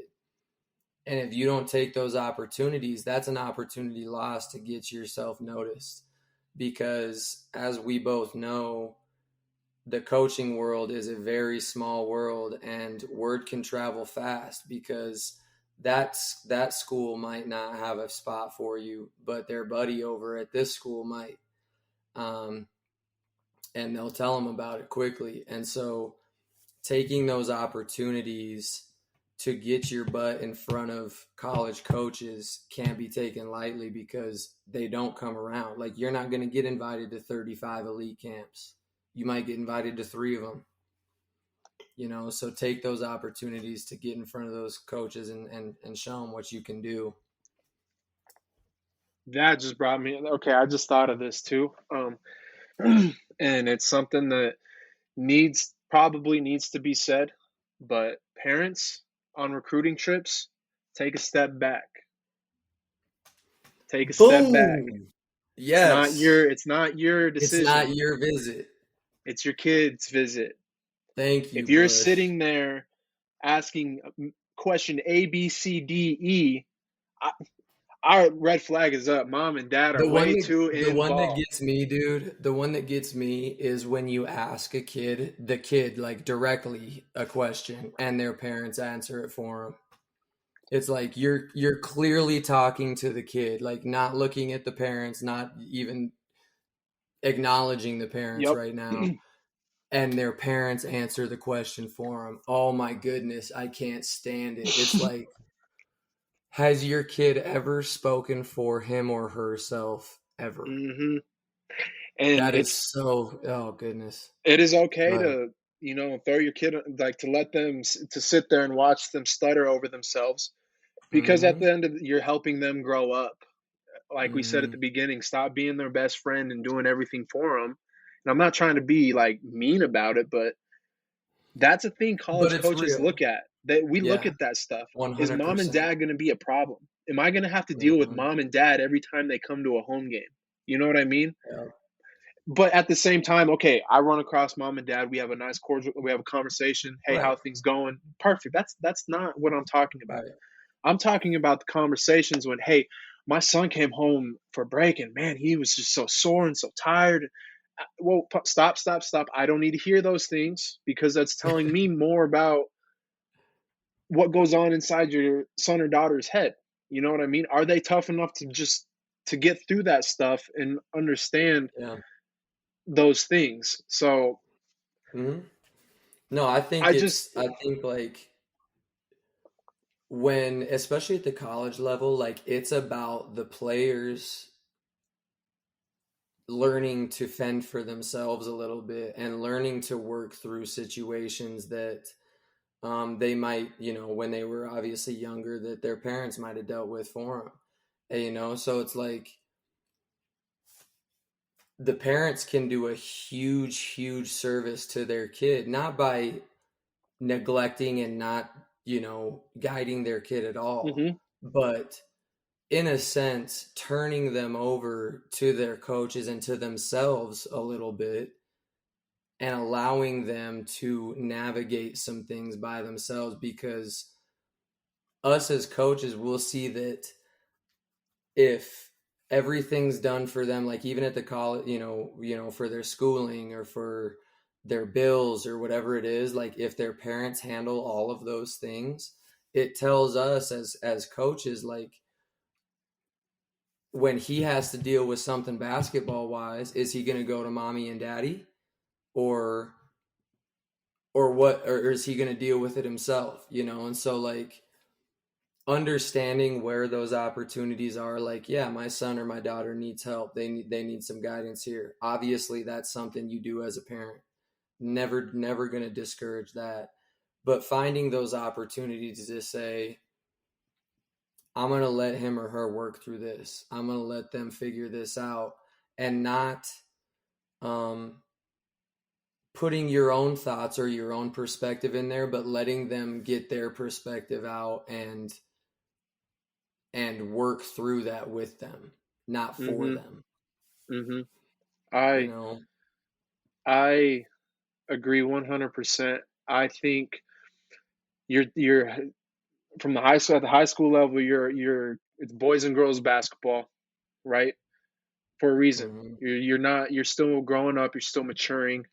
Speaker 2: And if you don't take those opportunities, that's an opportunity lost to get yourself noticed. Because as we both know, the coaching world is a very small world and word can travel fast, because that school might not have a spot for you, but their buddy over at this school might. And they'll tell them about it quickly. And so taking those opportunities to get your butt in front of college coaches can't be taken lightly, because they don't come around. Like, you're not going to get invited to 35 elite camps. You might get invited to 3 of them. You know, so take those opportunities to get in front of those coaches and show them what you can do.
Speaker 1: That just brought me, okay, I just thought of this too. And it's something that probably needs to be said, but parents on recruiting trips, take a step back. Take a step back.
Speaker 2: Yes.
Speaker 1: It's not your decision.
Speaker 2: It's not your visit.
Speaker 1: It's your kid's visit.
Speaker 2: Thank you.
Speaker 1: If you're
Speaker 2: Bush.
Speaker 1: sitting there asking question A, B, C, D, E, our red flag is up. Mom and dad are way too involved.
Speaker 2: The one that gets me, dude, the one that gets me is when you ask the kid, like, directly a question and their parents answer it for them. It's like you're clearly talking to the kid, like, not looking at the parents, not even acknowledging the parents right now. And their parents answer the question for them. Oh my goodness, I can't stand it. It's like, has your kid ever spoken for him or herself ever?
Speaker 1: Mm-hmm. And
Speaker 2: that is so, oh goodness.
Speaker 1: It is okay to, you know, throw your kid, like, to let them, to sit there and watch them stutter over themselves, because at the end of you're helping them grow up. Like we said at the beginning, stop being their best friend and doing everything for them. And I'm not trying to be, like, mean about it, but that's a thing college coaches look at. We look at that stuff.
Speaker 2: 100%.
Speaker 1: Is mom and dad going to be a problem? Am I going to have to deal with mom and dad every time they come to a home game? You know what I mean?
Speaker 2: Yeah.
Speaker 1: But at the same time, okay, I run across mom and dad. We have a nice cordial. We have a conversation. Hey, how things going? Perfect. That's not what I'm talking about. Right. I'm talking about the conversations when, hey, my son came home for break and, man, he was just so sore and so tired. Well, stop. I don't need to hear those things, because that's telling me more about what goes on inside your son or daughter's head. You know what I mean? Are they tough enough to just to get through that stuff and understand
Speaker 2: Yeah.
Speaker 1: those things. So
Speaker 2: Hmm. No, I think
Speaker 1: I just
Speaker 2: like when, especially at the college level, like it's about the players learning to fend for themselves a little bit and learning to work through situations that they might, when they were obviously younger, that their parents might have dealt with for them. So it's like the parents can do a huge, huge service to their kid, not by neglecting and not, guiding their kid at all,
Speaker 1: mm-hmm,
Speaker 2: but in a sense, turning them over to their coaches and to themselves a little bit and allowing them to navigate some things by themselves, because us as coaches will see that if everything's done for them, like even at the college, for their schooling or for their bills or whatever it is, like if their parents handle all of those things, it tells us as coaches, like when he has to deal with something basketball wise, is he going to go to mommy and daddy, or what, or is he going to deal with it himself, and so like understanding where those opportunities are, like, yeah, my son or my daughter needs help, they need some guidance here, obviously that's something you do as a parent, never going to discourage that, but finding those opportunities to say, I'm going to let him or her work through this, I'm going to let them figure this out, and not um putting your own thoughts or your own perspective in there, but letting them get their perspective out and work through that with them, not for
Speaker 1: mm-hmm,
Speaker 2: them.
Speaker 1: mm-hmm.
Speaker 2: You
Speaker 1: I
Speaker 2: know?
Speaker 1: I agree 100%. I think you're from the high school, at the high school level, you're it's boys and girls basketball, right? For a reason.
Speaker 2: Mm-hmm.
Speaker 1: You're not, you're still growing up, you're still maturing.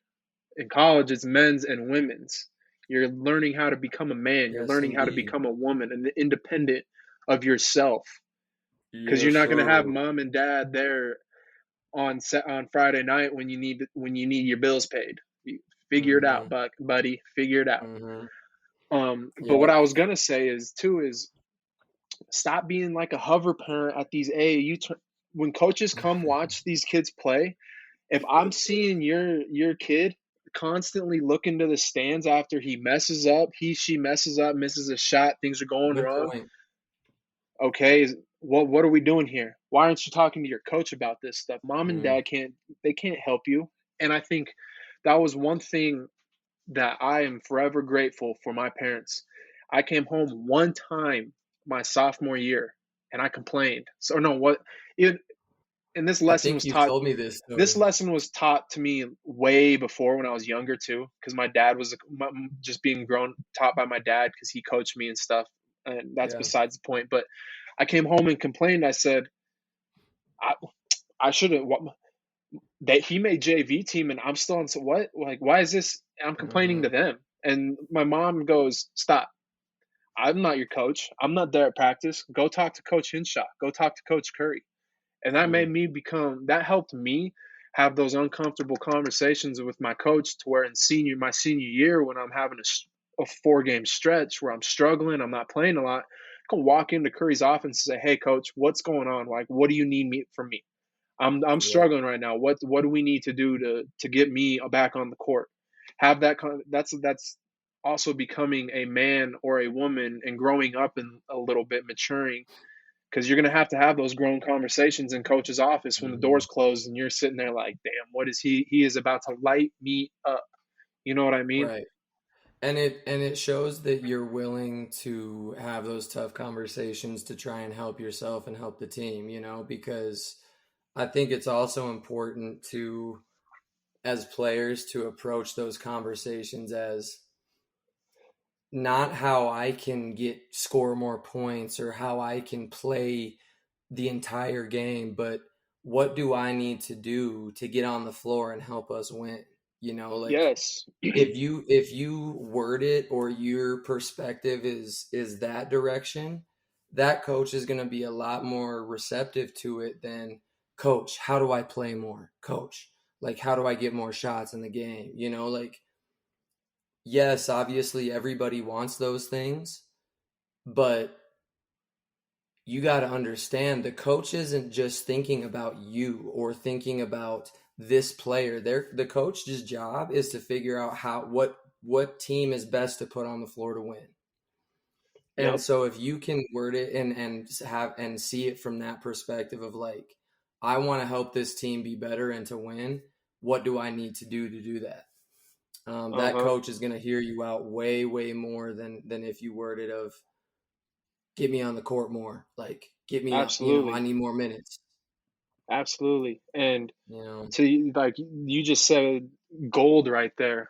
Speaker 1: In college, it's men's and women's. You're learning how to become a man. You're
Speaker 2: Yes,
Speaker 1: learning how to
Speaker 2: indeed.
Speaker 1: become a woman and independent of yourself. Because you're
Speaker 2: Yes,
Speaker 1: not going to have
Speaker 2: sir.
Speaker 1: mom and dad there on Friday night when you need your bills paid. Figure it
Speaker 2: Mm-hmm.
Speaker 1: out, buddy. Figure it out.
Speaker 2: Mm-hmm.
Speaker 1: But what
Speaker 2: Yep.
Speaker 1: I was gonna say is too is stop being like a hover parent at these AAU. When coaches come watch these kids play, if I'm seeing your kid constantly looking to the stands after he messes up, she messes up, misses a shot, things are going
Speaker 2: Good
Speaker 1: wrong.
Speaker 2: point.
Speaker 1: Okay, what are we doing here? Why aren't you talking to your coach about this stuff? Mom and
Speaker 2: Mm.
Speaker 1: dad can't help you. And I think that was one thing that I am forever grateful for my parents. I came home one time my sophomore year and I complained. So no, what it and
Speaker 2: I think you've told me this
Speaker 1: this
Speaker 2: story.
Speaker 1: lesson was taught to me way before when I was younger too, because my dad was just being grown taught by my dad because he coached me and stuff, and that's
Speaker 2: Yeah.
Speaker 1: besides the point. But I came home and complained. I said I I shouldn't. That he made JV team and I'm still on. So what? Like why is this? I'm complaining
Speaker 2: Mm-hmm.
Speaker 1: to them, and my mom goes, "Stop! I'm not your coach. I'm not there at practice. Go talk to Coach Hinshaw. Go talk to Coach Curry." And that made
Speaker 2: Mm.
Speaker 1: me that helped me have those uncomfortable conversations with my coach to where in my senior year when I'm having a 4 game stretch where I'm struggling, I'm not playing a lot, I can walk into Curry's office and say, "Hey coach, what's going on? Like what do you need me from me? I'm
Speaker 2: Yeah.
Speaker 1: struggling right now. What do we need to do to get me back on the court?" Have that that's also becoming a man or a woman and growing up and a little bit maturing, because you're going to have those grown conversations in coach's office when the
Speaker 2: Mm-hmm.
Speaker 1: doors close and you're sitting there like, damn, what is he is about to light me up. You know what I mean?
Speaker 2: Right. And it shows that you're willing to have those tough conversations to try and help yourself and help the team, because I think it's also important to, as players, to approach those conversations as not how I can score more points or how I can play the entire game, but what do I need to do to get on the floor and help us win? Like
Speaker 1: Yes.
Speaker 2: if you word it, or your perspective is that direction, that coach is going to be a lot more receptive to it than, coach, how do I play more? Coach, like, how do I get more shots in the game? You know, like, yes, obviously everybody wants those things, but you got to understand the coach isn't just thinking about you or thinking about this player. The coach's job is to figure out what team is best to put on the floor to win. And
Speaker 1: Yep.
Speaker 2: so if you can word it and see it from that perspective of like, I want to help this team be better and to win, what do I need to do that? That coach is going to hear you out way, way more than if you word it of, get me on the court more. Like, get me,
Speaker 1: Absolutely.
Speaker 2: I need more minutes.
Speaker 1: Absolutely. And to, like you just said, gold right there.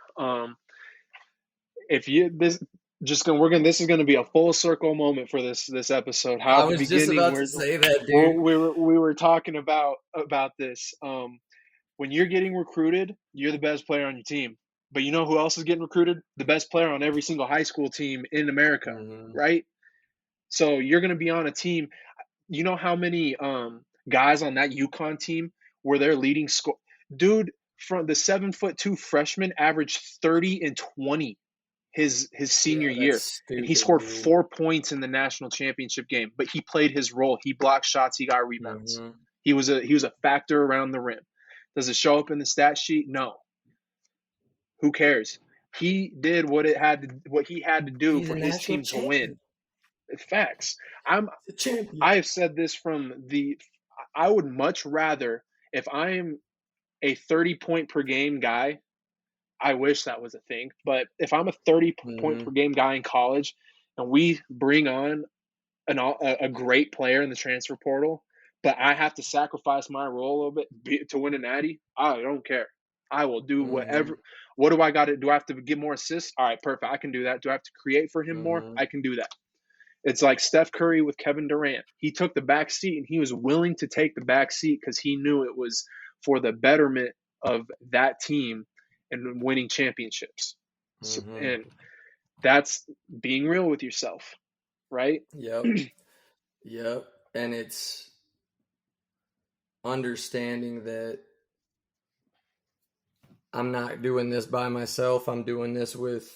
Speaker 1: If you this just gonna we're gonna this is gonna be a full circle moment for this episode. How
Speaker 2: I
Speaker 1: at the
Speaker 2: was just
Speaker 1: beginning
Speaker 2: about to say that, dude.
Speaker 1: we were talking about this. When you're getting recruited, you're the best player on your team. But you know who else is getting recruited? The best player on every single high school team in America, right? So you're gonna be on a team. You know how many guys on that UConn team were their leading score? Dude, from the 7'2" freshman averaged 30 and 20 his senior year, and he scored 4 points in the national championship game. But he played his role. He blocked shots. He got rebounds. He was a factor around the rim. Does it show up in the stat sheet? No. Who cares? He did what he had to do for his team to win. Facts. I have said this from the. I would much rather, if I'm a 30-point per game guy, I wish that was a thing. But if I'm a 30-point per game guy in college, and we bring on a great player in the transfer portal, but I have to sacrifice my role a little bit to win a natty, I don't care. I will do whatever. What do I got to do? I have to get more assists? All right, perfect. I can do that. Do I have to create for him more? I can do that. It's like Steph Curry with Kevin Durant. He took the back seat, and he was willing to take the back seat because he knew it was for the betterment of that team and winning championships. And that's being real with yourself, right?
Speaker 2: Yep. Yep. And it's understanding that I'm not doing this by myself. I'm doing this with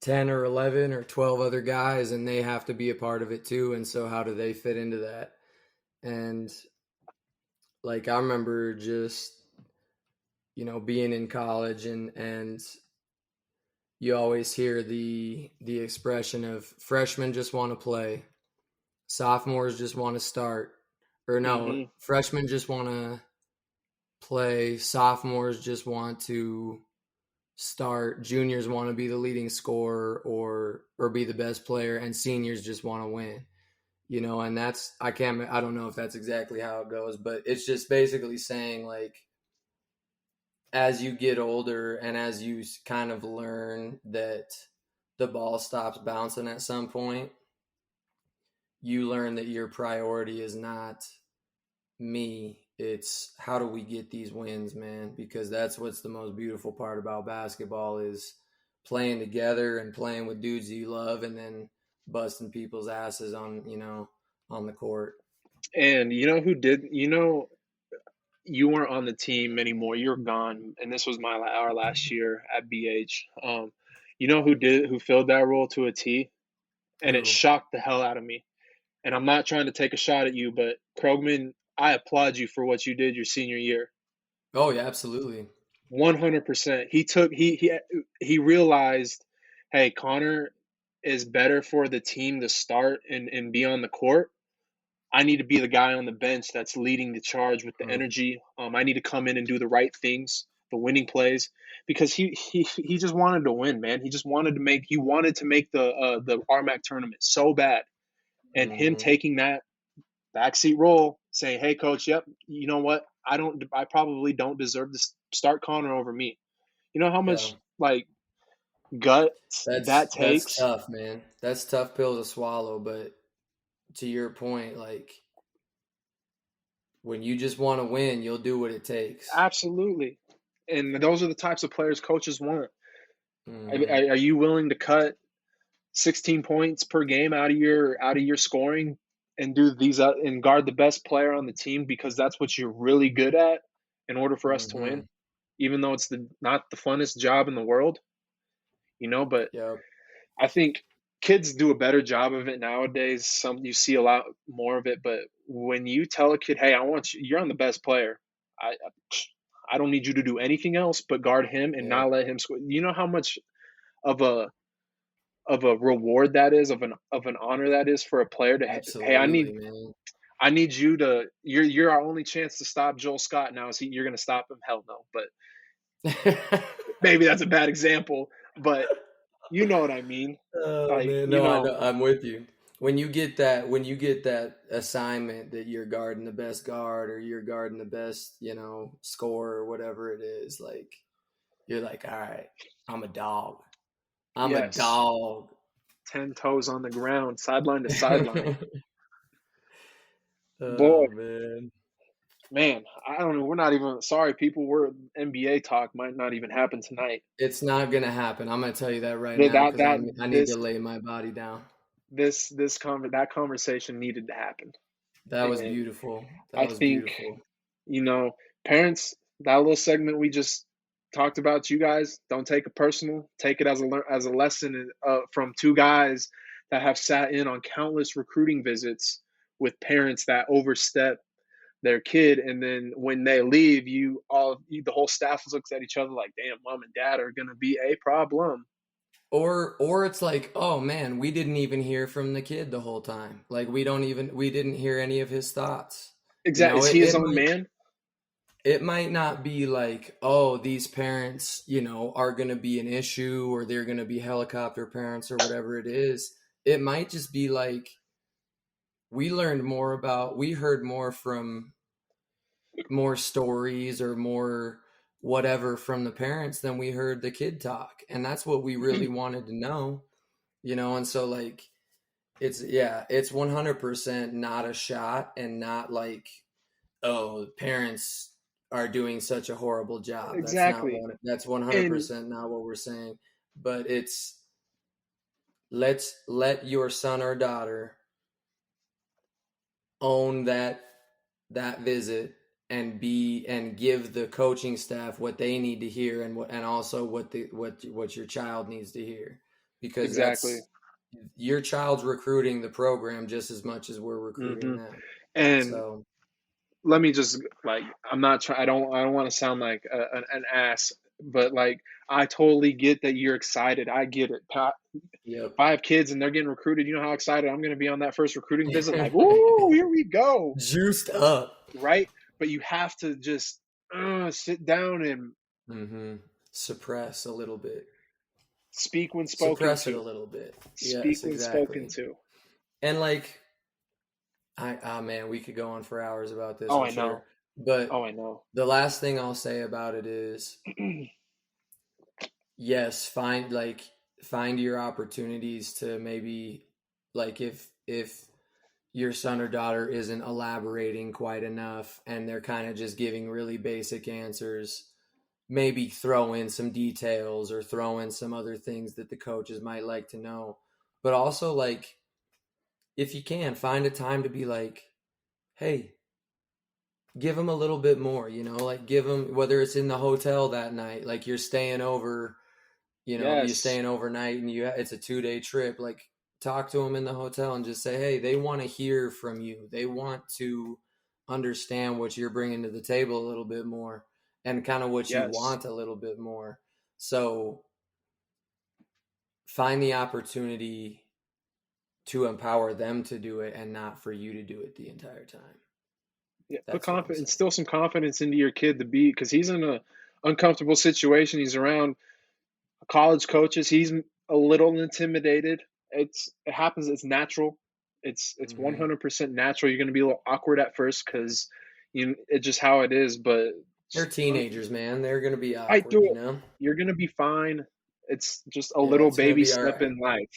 Speaker 2: 10 or 11 or 12 other guys, and they have to be a part of it too. And so how do they fit into that? And like, I remember just, being in college and you always hear the expression of freshmen just want to play, sophomores just want to start, or no, freshmen just want to play, sophomores just want to start, juniors want to be the leading scorer or be the best player, and seniors just want to win. And that's, I don't know if that's exactly how it goes, but it's just basically saying, like, as you get older and as you kind of learn that the ball stops bouncing at some point, you learn that your priority is not me. It's how do we get these wins, man? Because that's what's the most beautiful part about basketball is playing together and playing with dudes you love and then busting people's asses on the court.
Speaker 1: And you know who did, you weren't on the team anymore. You're gone. And this was our last year at BH. You know who filled that role to a T? And it shocked the hell out of me. And I'm not trying to take a shot at you, but Krogman, I applaud you for what you did your senior year.
Speaker 2: Oh yeah, absolutely.
Speaker 1: 100%. He realized, hey, Connor is better for the team to start and be on the court. I need to be the guy on the bench that's leading the charge with the energy. I need to come in and do the right things, the winning plays, because he just wanted to win, man. He just wanted to make the RMAC tournament so bad, and him taking that backseat role, saying, "Hey, coach, yep, you know what? I probably don't deserve to start Connor over me." You know how much like guts that takes?
Speaker 2: That's tough, man. That's a tough pill to swallow, but to your point, like, when you just want to win, you'll do what it takes.
Speaker 1: Absolutely. And those are the types of players coaches want. Are you willing to cut 16 points per game out of your scoring and do these and guard the best player on the team because that's what you're really good at in order for us to win,
Speaker 2: Mm-hmm.
Speaker 1: even though it's not the funnest job in the world, but
Speaker 2: Yep.
Speaker 1: I think kids do a better job of it nowadays. You see a lot more of it, but when you tell a kid, "Hey, I want you. You're on the best player. I I don't need you to do anything else but guard him and
Speaker 2: Yep.
Speaker 1: not let him score." You know how much of a reward that is, of an honor that is for a player to, hey,
Speaker 2: Absolutely, man.
Speaker 1: I need you to. You're our only chance to stop Joel Scott now. Is you're going to stop him? Hell no. But maybe that's a bad example. But you know what I mean.
Speaker 2: Oh
Speaker 1: Like,
Speaker 2: man, no, I know, I'm with you. When you get that assignment that you're guarding the best guard or you're guarding the best, scorer or whatever it is, like you're like, all right, I'm a dog. I'm a
Speaker 1: yes,
Speaker 2: dog.
Speaker 1: 10 toes on the ground, sideline to sideline. Boy,
Speaker 2: Oh man.
Speaker 1: man, I don't know. We're not even sorry, people. We're NBA talk might not even happen tonight.
Speaker 2: It's not gonna happen. I'm gonna tell you that right
Speaker 1: That
Speaker 2: now
Speaker 1: that,
Speaker 2: because
Speaker 1: that
Speaker 2: I need to lay my body down.
Speaker 1: that conversation needed to happen.
Speaker 2: That was
Speaker 1: And
Speaker 2: beautiful.
Speaker 1: I
Speaker 2: That was
Speaker 1: think,
Speaker 2: beautiful.
Speaker 1: parents, that little segment we just talked about, you guys don't take it personal. Take it as a lesson from two guys that have sat in on countless recruiting visits with parents that overstep their kid, and then when they leave, the whole staff looks at each other like, damn, mom and dad are gonna be a problem.
Speaker 2: Or it's like, oh man, we didn't even hear from the kid the whole time. Like we didn't hear any of his thoughts.
Speaker 1: Exactly. Is he his own man?
Speaker 2: It might not be like, oh, these parents, are going to be an issue or they're going to be helicopter parents or whatever it is. It might just be like we heard more stories or more whatever from the parents than we heard the kid talk. And that's what we really wanted to know, and so like it's 100% not a shot and not like, oh, parents are doing such a horrible job.
Speaker 1: Exactly.
Speaker 2: That's
Speaker 1: And
Speaker 2: 100% not what we're saying. But it's let your son or daughter own that visit and give the coaching staff what they need to hear and also what your child needs to hear, because
Speaker 1: exactly.
Speaker 2: your child's recruiting the program just as much as we're recruiting
Speaker 1: Hmm.
Speaker 2: them.
Speaker 1: And
Speaker 2: So
Speaker 1: let me just, like, I'm not trying. I don't want to sound like an ass, but like, I totally get that you're excited. I get it. If
Speaker 2: yep.
Speaker 1: I have kids and they're getting recruited, you know how excited I'm going to be on that first recruiting visit. Like, ooh, here we go,
Speaker 2: Juiced up.
Speaker 1: right? But you have to just sit down and
Speaker 2: Suppress a little bit.
Speaker 1: speak when spoken
Speaker 2: Suppress it a
Speaker 1: to.
Speaker 2: little bit.
Speaker 1: Speak
Speaker 2: Yes,
Speaker 1: when spoken
Speaker 2: exactly.
Speaker 1: to.
Speaker 2: And like, man, we could go on for hours about this,
Speaker 1: Oh,
Speaker 2: I'm
Speaker 1: I
Speaker 2: sure.
Speaker 1: know.
Speaker 2: But
Speaker 1: Oh, I know.
Speaker 2: the last thing I'll say about it is, yes, find your opportunities to maybe, like, if your son or daughter isn't elaborating quite enough and they're kind of just giving really basic answers, maybe throw in some details or throw in some other things that the coaches might like to know. But also, like, if you can, find a time to be like, hey, give them a little bit more, like give them, whether it's in the hotel that night, like you're staying over, you're
Speaker 1: Yes.
Speaker 2: staying overnight and it's a 2-day trip, like talk to them in the hotel and just say, hey, they want to hear from you. They want to understand what you're bringing to the table a little bit more and kind of what you
Speaker 1: Yes.
Speaker 2: want a little bit more. So find the opportunity to empower them to do it and not for you to do it the entire time.
Speaker 1: Yeah. Put
Speaker 2: That's what I'm
Speaker 1: confidence,
Speaker 2: saying.
Speaker 1: instill some confidence into your kid to be, because he's in a uncomfortable situation. He's around college coaches. He's a little intimidated. It happens. It's natural. It's
Speaker 2: Mm-hmm.
Speaker 1: 100% natural. You're going to be a little awkward at first because it's just how it is. But
Speaker 2: They're teenagers, man. They're going to be
Speaker 1: I do
Speaker 2: awkward,
Speaker 1: it. You're going to be fine. It's just a
Speaker 2: Yeah,
Speaker 1: little
Speaker 2: it's going to
Speaker 1: baby
Speaker 2: be all
Speaker 1: step
Speaker 2: right.
Speaker 1: in life.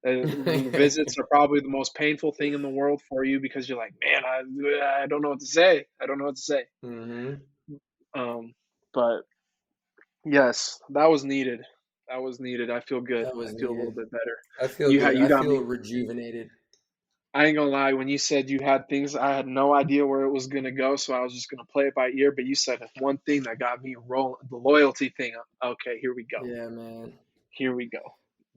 Speaker 1: Visits are probably the most painful thing in the world for you because you're like, man, I don't know what to say. I don't know what to say.
Speaker 2: Mm-hmm.
Speaker 1: Um, but yes, that was needed. That was needed. I feel good.
Speaker 2: That was
Speaker 1: I feel a little
Speaker 2: needed.
Speaker 1: bit better.
Speaker 2: I feel good.
Speaker 1: You
Speaker 2: I
Speaker 1: got me.
Speaker 2: feel rejuvenated.
Speaker 1: I ain't gonna lie, when you said you had things, I had no idea where it was gonna go, so I was just gonna play it by ear. But you said one thing that got me rolling, the loyalty thing. Okay, here we go.
Speaker 2: Yeah, man.
Speaker 1: Here we go.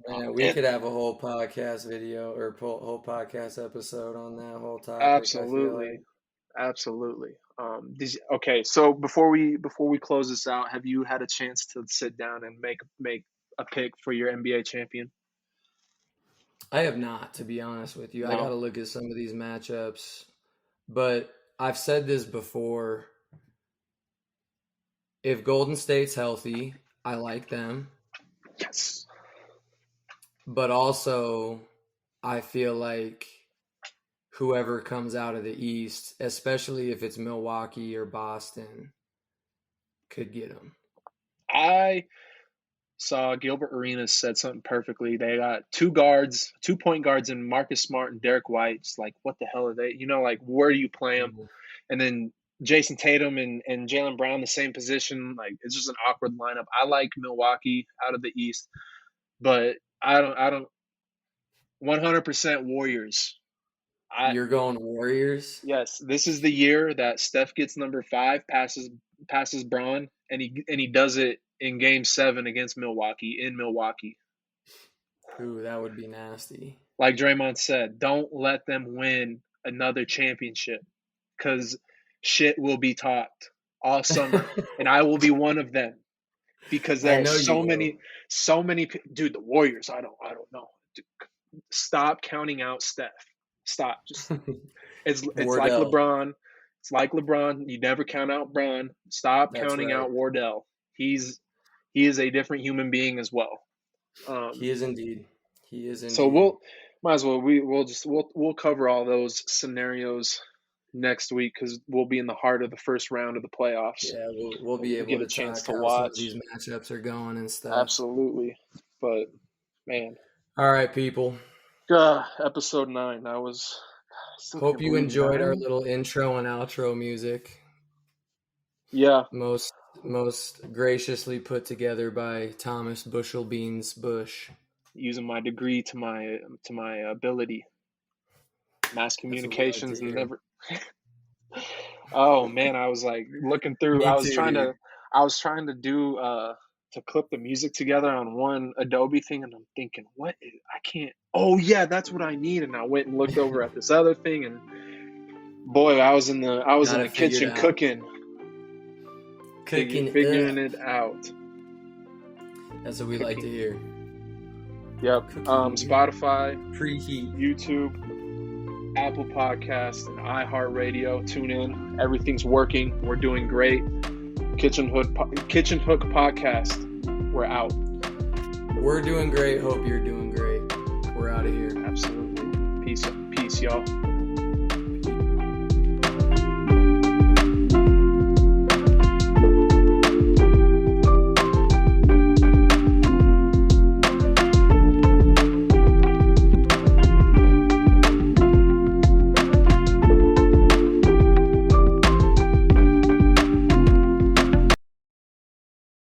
Speaker 2: Man, we could have a whole podcast video or whole podcast episode on that whole topic.
Speaker 1: Absolutely,
Speaker 2: I feel like.
Speaker 1: absolutely. Okay, so before we close this out, have you had a chance to sit down and make a pick for your NBA champion?
Speaker 2: I have not, to be honest with you.
Speaker 1: No.
Speaker 2: I got to look at some of these matchups. But I've said this before. If Golden State's healthy, I like them.
Speaker 1: Yes.
Speaker 2: But also, I feel like whoever comes out of the East, especially if it's Milwaukee or Boston, could get them.
Speaker 1: I saw Gilbert Arenas said something perfectly. They got 2-point guards in Marcus Smart and Derek White. It's like, what the hell are they? Like, where do you play them? Mm-hmm. And then Jason Tatum and Jaylen Brown, the same position. Like, it's just an awkward lineup. I like Milwaukee out of the East, but I don't 100% Warriors.
Speaker 2: You're going Warriors?
Speaker 1: Yes. This is the year that Steph gets number 5, passes Braun, and he does it in Game 7 against Milwaukee, in Milwaukee.
Speaker 2: Ooh, that would be nasty.
Speaker 1: Like Draymond said, don't let them win another championship because shit will be talked all summer, and I will be one of them because there are so many. Dude, the Warriors. I don't know. Dude, stop counting out Steph. Stop. Just it's like LeBron. It's like LeBron. You never count out Bron. Stop counting out Wardell. He is a different human being as well.
Speaker 2: He is indeed.
Speaker 1: So we'll cover all those scenarios next week because we'll be in the heart of the first round of the playoffs.
Speaker 2: Yeah, we'll be able
Speaker 1: get
Speaker 2: to
Speaker 1: a chance to
Speaker 2: watch
Speaker 1: watch.
Speaker 2: some of these matchups are going and stuff.
Speaker 1: Absolutely, but man.
Speaker 2: All right, people.
Speaker 1: Episode 9.
Speaker 2: Hope you enjoyed our little intro and outro music.
Speaker 1: Yeah.
Speaker 2: Most graciously put together by Thomas Bushel Beans Bush.
Speaker 1: Using my degree to my ability. Mass communications and never. Oh man, I was like looking through. I was trying to do to clip the music together on one Adobe thing, and I'm thinking, I can't. Oh yeah, that's what I need. And I went and looked over at this other thing, and boy, I was in the kitchen cooking figuring it out.
Speaker 2: That's what we like to hear.
Speaker 1: Yep. Spotify,
Speaker 2: preheat,
Speaker 1: YouTube, Apple Podcasts, and iHeartRadio. Tune in. Everything's working. We're doing great. Kitchen Hook Podcast. We're out.
Speaker 2: We're doing great. Hope you're doing great. We're out of here.
Speaker 1: Absolutely. Peace, y'all.